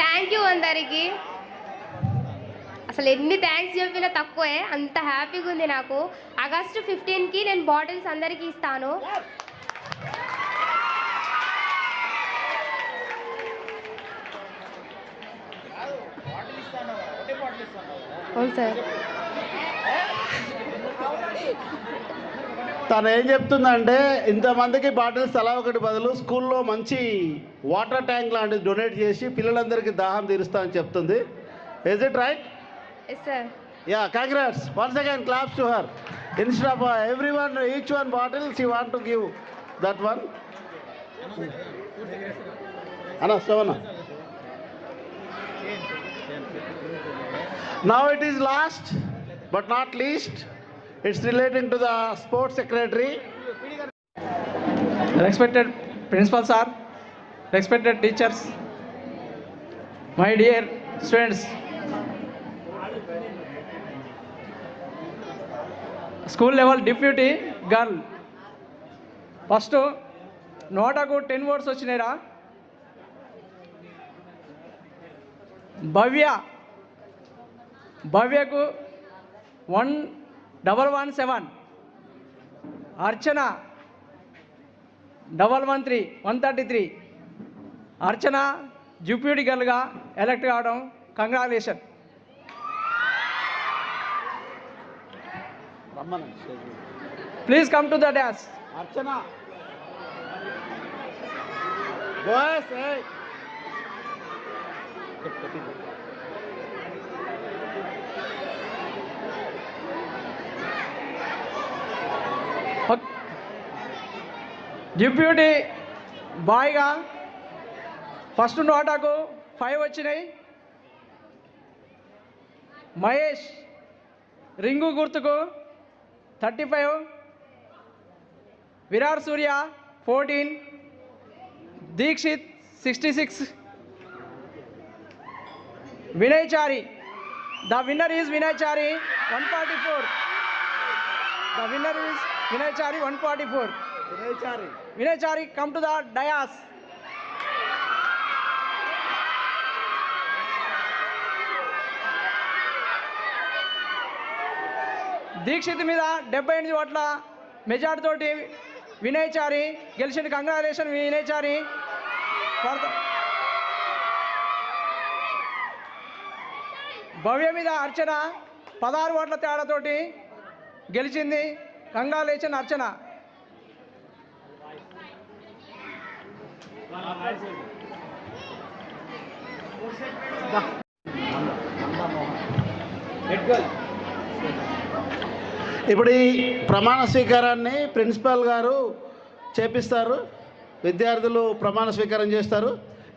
S19: థ్యాంక్ యూ అందరికి. అసలు ఎన్ని థ్యాంక్స్ చెప్పినా తక్కువే, అంత హ్యాపీగా ఉంది నాకు. ఆగస్టు 15కి నేను బాటిల్స్ అందరికీ ఇస్తాను. అవును సార్.
S7: తను ఏం చెప్తుందంటే ఇంతమందికి బాటిల్స్ తలా ఒకటి బదులు స్కూల్లో మంచి వాటర్ ట్యాంక్ లాంటిది డొనేట్ చేసి పిల్లలందరికీ దాహం తీరుస్తా అని చెప్తుంది. Is it right?
S19: Yes sir.
S7: Yeah, congrats. Once again, claps to her. Instead of everyone, each one bottle, she want to give that one. Anna, Savana. Now it is last, but not least. It's relating to the sports secretary.
S1: Respected principal sir, respected teachers, my dear students. School level deputy girl first నోటాకు 10 votes వచ్చినాయిరా. భవ్యకు 1117, Archana 113. Archana deputy గర్ల్గా elect కావడం congratulation. Please come to the dais.
S7: Archana. Boys, hey.
S1: Deputy బాయ్గా first నోటాకు 5 వచ్చినాయి. Mahesh ring గుర్తుకు 35, Virat Surya 14, Dikshith 66, Vinay Chari. The winner is Vinay Chari 144. The winner is Vinay Chari 144. Vinay Chari come to the dais. Dikshith మీద 78 ఓట్ల మెజార్టీ తోటి వినయ్ చారి గెలిచింది. కంగ్రాచులేషన్ వినయ్ చారి. భవ్య మీద అర్చన 16 ఓట్ల తేడాతోటి గెలిచింది. కంగ్రాచులేషన్ అర్చన.
S7: ఇప్పుడు ఈ ప్రమాణ స్వీకారాన్ని ప్రిన్సిపాల్ గారు చేపిస్తారు. విద్యార్థులు ప్రమాణ స్వీకారం చేస్తారు.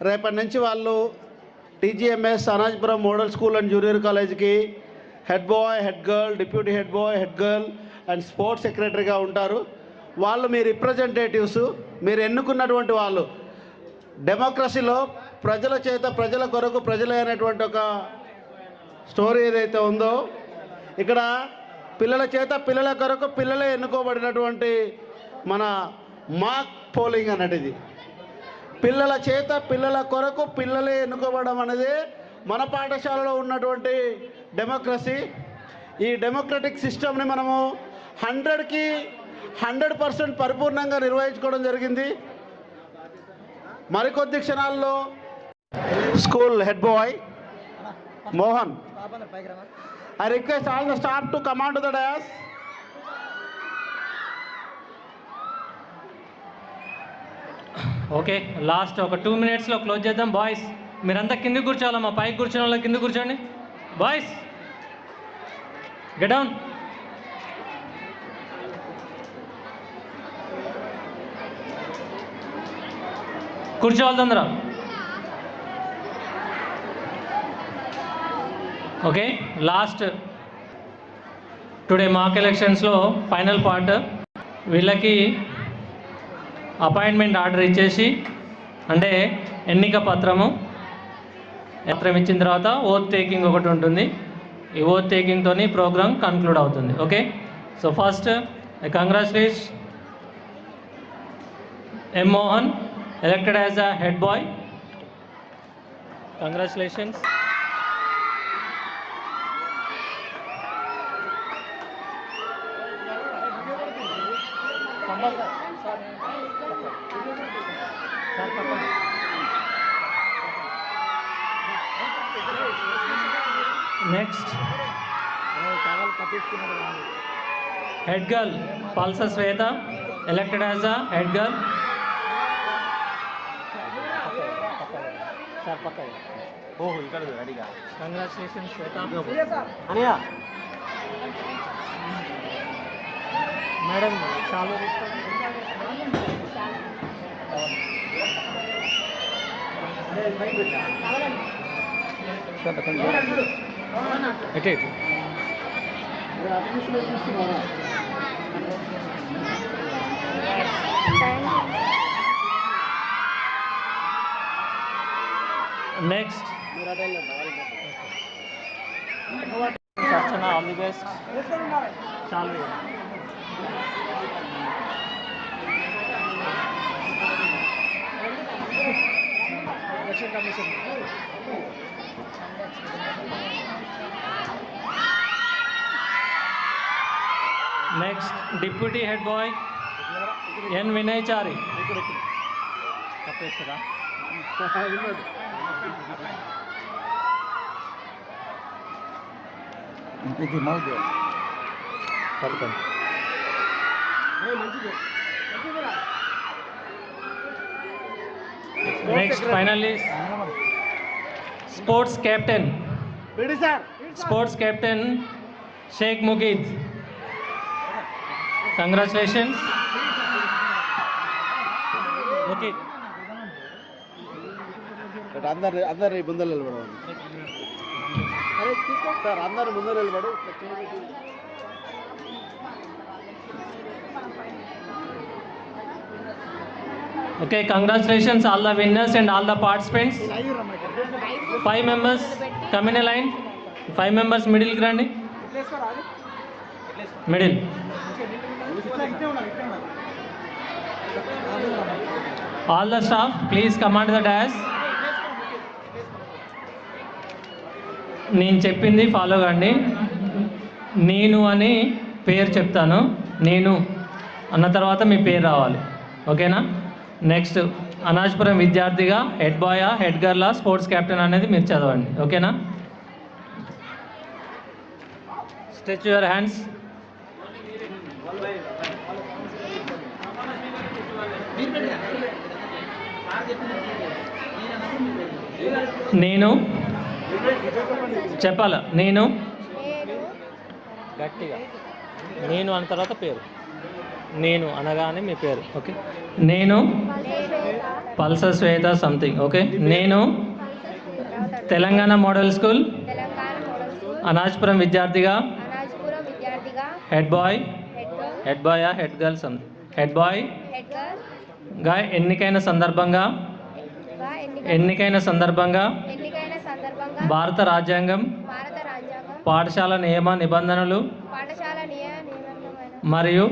S7: రేపటి నుంచి వాళ్ళు TGMS Anajpuram model school and junior కాలేజ్కి head boy, head girl, deputy head boy, head girl and sports సెక్రటరీగా ఉంటారు. వాళ్ళు మీ రిప్రజెంటేటివ్స్, మీరు ఎన్నుకున్నటువంటి వాళ్ళు. డెమోక్రసీలో ప్రజల చేత ప్రజల కొరకు ప్రజలే అనేటువంటి ఒక స్టోరీ ఏదైతే ఉందో, ఇక్కడ పిల్లల చేత పిల్లల కొరకు పిల్లలే ఎన్నుకోబడినటువంటి మన మాక్ పోలింగ్ అనేది. పిల్లల చేత పిల్లల కొరకు పిల్లలే ఎన్నుకోవడం అనేది మన పాఠశాలలో ఉన్నటువంటి డెమోక్రసీ. ఈ డెమోక్రటిక్ సిస్టమ్ని మనము 100కి 100% పరిపూర్ణంగా నిర్వహించుకోవడం జరిగింది. మరికొద్ది క్షణాల్లో school head bye Mohan, I request all the staff to come on to the dais.
S2: Okay, last ఒక 2 minutesలో క్లోజ్ చేద్దాం. బాయ్స్ మీరంతా కింద కూర్చోవాలమ్మా. పైకి కూర్చున్న వాళ్ళు కింద కూర్చోండి. Boys get down. కూర్చోవాలి తొందర. ఓకే, లాస్ట్ టుడే మాక్ ఎలక్షన్స్లో ఫైనల్ పార్ట్. వీళ్ళకి అపాయింట్మెంట్ ఆర్డర్ ఇచ్చేసి, అంటే ఎన్నిక పత్రం ఇచ్చిన తర్వాత ఓత్ టేకింగ్ ఒకటి ఉంటుంది. ఈ ఓత్ టేకింగ్తో ప్రోగ్రామ్ కన్క్లూడ్ అవుతుంది. Okay, so first congratulate M. Mohan, elected as a head boy. Congratulations. Next head girl Palsa Swetha elected as a head girl. Congratulations Swetha. Madam చాలా next Archana all the best. చాలు
S1: election commission
S2: next deputy head boy N Vinay Chari. తప్పేస్తారా? పట్టుకోండి. Next finally sports captain Shaik Mugeed. Congratulations Mugeed.
S7: అందరు ముందర నిలబడవాలి sir, అందరు ముందర నిలబడు.
S2: Okay, congratulations all the winners and all the participants. 5 members come in a line. 5 members middle కి రండి. Middle. All the staff please come onto the dais. నేను చెప్పింది follow కండి. నేను అని పేరు చెప్తాను, నేను అన్న తర్వాత మీ పేరు రావాలి. ఓకేనా? నెక్స్ట్ అనాజ్పురం విద్యార్థిగా హెడ్ బాయా హెడ్ గర్లా స్పోర్ట్స్ కెప్టెన్ అనేది మీరు చదవండి. ఓకేనా? Stretch your hands. నేను చెప్పాలా? నేను గట్టిగా నేను అన్న తర్వాత పేరు, నేను అనగానే మీ పేరు. ఓకే, నేను పల్స శ్వేత సంథింగ్. ఓకే, నేను తెలంగాణ మోడల్ స్కూల్ అనాజ్పురం విద్యార్థిగా head boy head girl something head bye గా ఎన్నికైన సందర్భంగా భారత రాజ్యాంగం పాఠశాల నియమ నిబంధనలు మరియు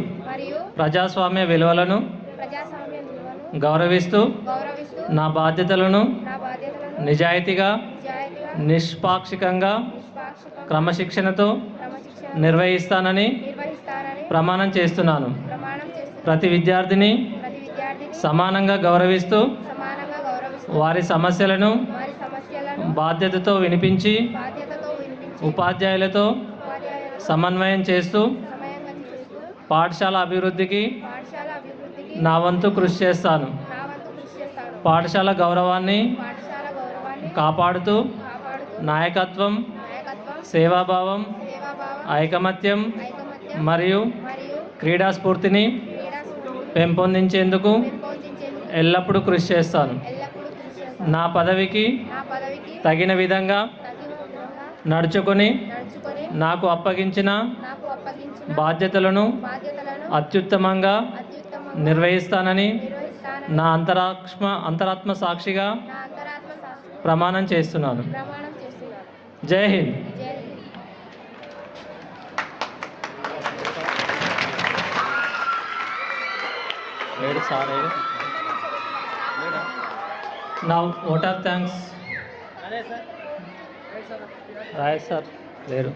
S2: ప్రజాస్వామ్య విలువలను గౌరవిస్తూ నా బాధ్యతలను నిజాయితీగా నిష్పాక్షికంగా క్రమశిక్షణతో నిర్వహిస్తానని ప్రమాణం చేస్తున్నాను. ప్రతి విద్యార్థిని సమానంగా గౌరవిస్తూ వారి సమస్యలను బాధ్యతతో వినిపించి ఉపాధ్యాయులతో సమన్వయం చేస్తూ పాఠశాల అభివృద్ధికి నా వంతు కృషి చేస్తాను. పాఠశాల గౌరవాన్ని కాపాడుతూ నాయకత్వం, సేవాభావం, ఐకమత్యం మరియు క్రీడా స్ఫూర్తిని పెంపొందించేందుకు ఎల్లప్పుడూ కృషి చేస్తాను. నా పదవికి తగిన విధంగా నడుచుకొని నాకు అప్పగించిన బాధ్యతలను అత్యుత్తమంగా నిర్వహిస్తానని నా అంతరాత్మ సాక్షిగా ప్రమాణం చేస్తున్నాను. జై Hind. Now vote of thanks Rai sir లేరు,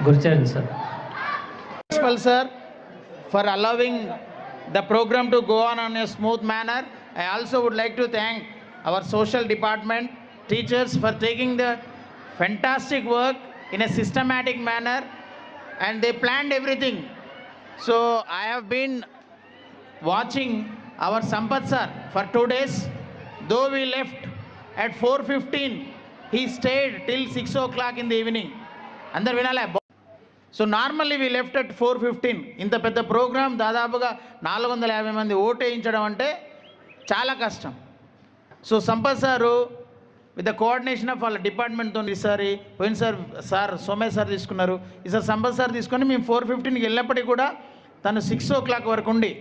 S2: Gurucharan sir.
S4: Principal sir, for allowing the program to go on a smooth manner. I also would like to thank our social department teachers for taking the fantastic work in a systematic manner, and they planned everything. So I have been watching our Sampath sir for 2 days. Though we left at 4:15, he stayed till 6 o'clock in the evening. Andar vinale. So normally we left at 4:15. ఇంత పెద్ద programme దాదాపుగా 450 మంది vote వేయించడం అంటే చాలా కష్టం. So Sampath sir with the coordination of వాళ్ళ డిపార్ట్మెంట్తో ఈసారి పోయినసారి సార్ సోమేష్ సార్ తీసుకున్నారు, ఈసారి సంపత్ సార్ తీసుకొని మేము 4:15కి వెళ్ళినప్పటికీ కూడా తను 6 o'clock వరకు ఉండి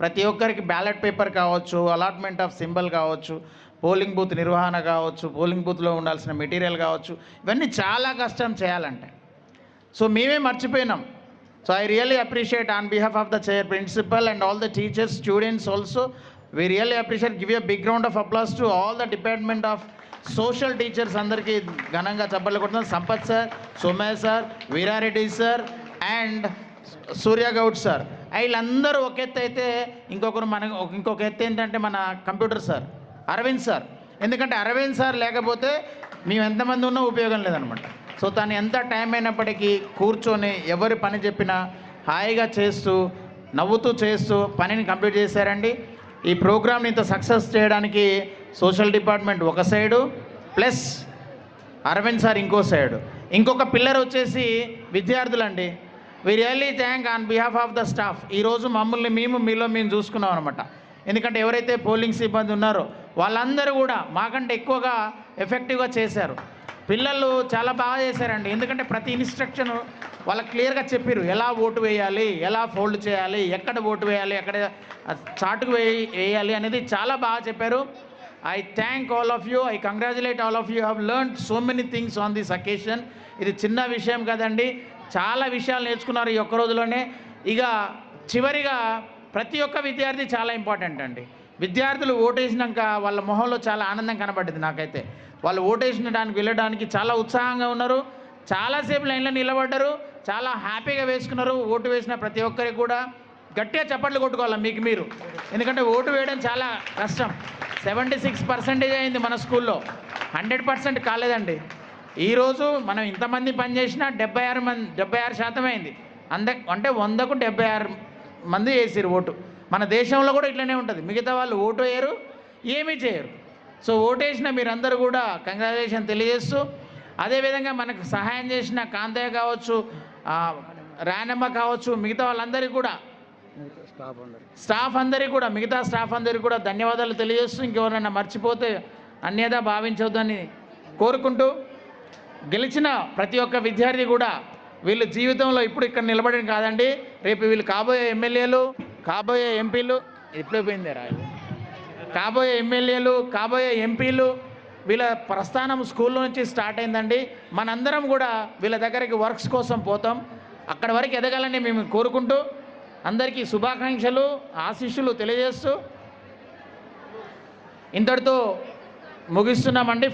S4: ప్రతి ఒక్కరికి బ్యాలెట్ పేపర్ కావచ్చు, అలాట్మెంట్ ఆఫ్ సింబల్ కావచ్చు, పోలింగ్ బూత్ నిర్వహణ కావచ్చు, పోలింగ్ బూత్లో ఉండాల్సిన మెటీరియల్ కావచ్చు, ఇవన్నీ చాలా కష్టం చేయాలంటే. సో మేమే మర్చిపోయినాం. So I really appreciate on behalf of the chair principal and all the teachers, students also. We really appreciate, give a big round of applause to all the department of social teachers అందరికీ ఘనంగా చప్పట్లు కొడుతున్నాం. Sampath sir, Somesh sir, Veerareddy sir and Suryagoud sir. వీళ్ళందరూ ఒక ఎత్తు అయితే ఇంకొక ఎత్తు ఏంటంటే మన కంప్యూటర్ సార్ అరవింద్ సార్. ఎందుకంటే అరవింద్ సార్ లేకపోతే మేము ఎంతమంది ఉన్నా ఉపయోగం లేదనమాట. సో తను ఎంత టైం అయినప్పటికీ కూర్చొని ఎవరి పని చెప్పినా హాయిగా చేస్తూ నవ్వుతూ చేస్తూ పనిని కంప్లీట్ చేశారండి. ఈ ప్రోగ్రామ్ని ఇంత సక్సెస్ చేయడానికి సోషల్ డిపార్ట్మెంట్ ఒక సైడు ప్లస్ అరవింద్ సార్ ఇంకో సైడు, ఇంకొక పిల్లర్ వచ్చేసి విద్యార్థులండి. We really thank on behalf of the staff. ఈరోజు మమ్మల్ని మేము చూసుకున్నాం అనమాట. ఎందుకంటే ఎవరైతే పోలింగ్ సిబ్బంది ఉన్నారో వాళ్ళందరూ కూడా మాకంటే ఎక్కువగా ఎఫెక్టివ్గా చేశారు. పిల్లలు చాలా బాగా చేశారండి. ఎందుకంటే ప్రతి ఇన్స్ట్రక్షన్ వాళ్ళకి క్లియర్గా చెప్పారు, ఎలా ఓటు వేయాలి, ఎలా ఫోల్డ్ చేయాలి, ఎక్కడ ఓటు వేయాలి, ఎక్కడ చాటుకు వేయాలి అనేది చాలా బాగా చెప్పారు. I thank all of you, I congratulate all of you have learned so many things on this occasion. ఇది చిన్న విషయం కదండి, చాలా విషయాలు నేర్చుకున్నారు ఈ ఒక్క రోజులోనే. ఇక చివరిగా ప్రతి ఒక్క విద్యార్థి చాలా ఇంపార్టెంట్ అండి. విద్యార్థులు ఓటేసినాక వాళ్ళ మొహంలో చాలా ఆనందం కనబడ్డది నాకైతే. వాళ్ళు ఓటేసినడానికి వెళ్ళడానికి చాలా ఉత్సాహంగా ఉన్నారు, చాలాసేపు లైన్లో నిలబడ్డారు, చాలా హ్యాపీగా వేసుకున్నారు. ఓటు వేసిన ప్రతి ఒక్కరికి కూడా గట్టిగా చప్పట్లు కొట్టుకోవాలి మీకు మీరు. ఎందుకంటే ఓటు వేయడం చాలా కష్టం. 76% అయింది మన స్కూల్లో, 100% కాలేదండి. ఈరోజు మనం ఇంతమంది పనిచేసినా 76% అయింది. అంటే 100కు 76 మంది వేసారు ఓటు. మన దేశంలో కూడా ఇట్లనే ఉంటుంది, మిగతా వాళ్ళు ఓటు వేయరు, ఏమీ చేయరు. సో ఓటేసిన మీరందరూ కూడా కంగ్రాచులేషన్ తెలియజేస్తూ, అదేవిధంగా మనకు సహాయం చేసిన కాంతయ్య కావచ్చు, రానమ్మ కావచ్చు, మిగతా వాళ్ళందరికీ కూడా స్టాఫ్ అందరికీ కూడా మిగతా స్టాఫ్ అందరికీ కూడా ధన్యవాదాలు తెలియజేస్తూ, ఇంకెవరైనా మర్చిపోతే అన్యదా భావించవద్దని కోరుకుంటూ, గెలిచిన ప్రతి ఒక్క విద్యార్థి కూడా వీళ్ళు జీవితంలో ఇప్పుడు ఇక్కడ నిలబడిన కాదండి, రేపు వీళ్ళు కాబోయే ఎమ్మెల్యేలు, కాబోయే ఎంపీలు, ఎప్పుడైపోయిందే రా, కాబోయే ఎమ్మెల్యేలు, కాబోయే ఎంపీలు, వీళ్ళ ప్రస్థానం స్కూల్లో నుంచి స్టార్ట్ అయిందండి. మనందరం కూడా వీళ్ళ దగ్గరికి వర్క్స్ కోసం పోతాం. అక్కడి వరకు ఎదగాలని మేము కోరుకుంటూ అందరికీ శుభాకాంక్షలు, ఆశీస్సులు తెలియజేస్తూ ఇంతటితో ముగిస్తున్నామండి.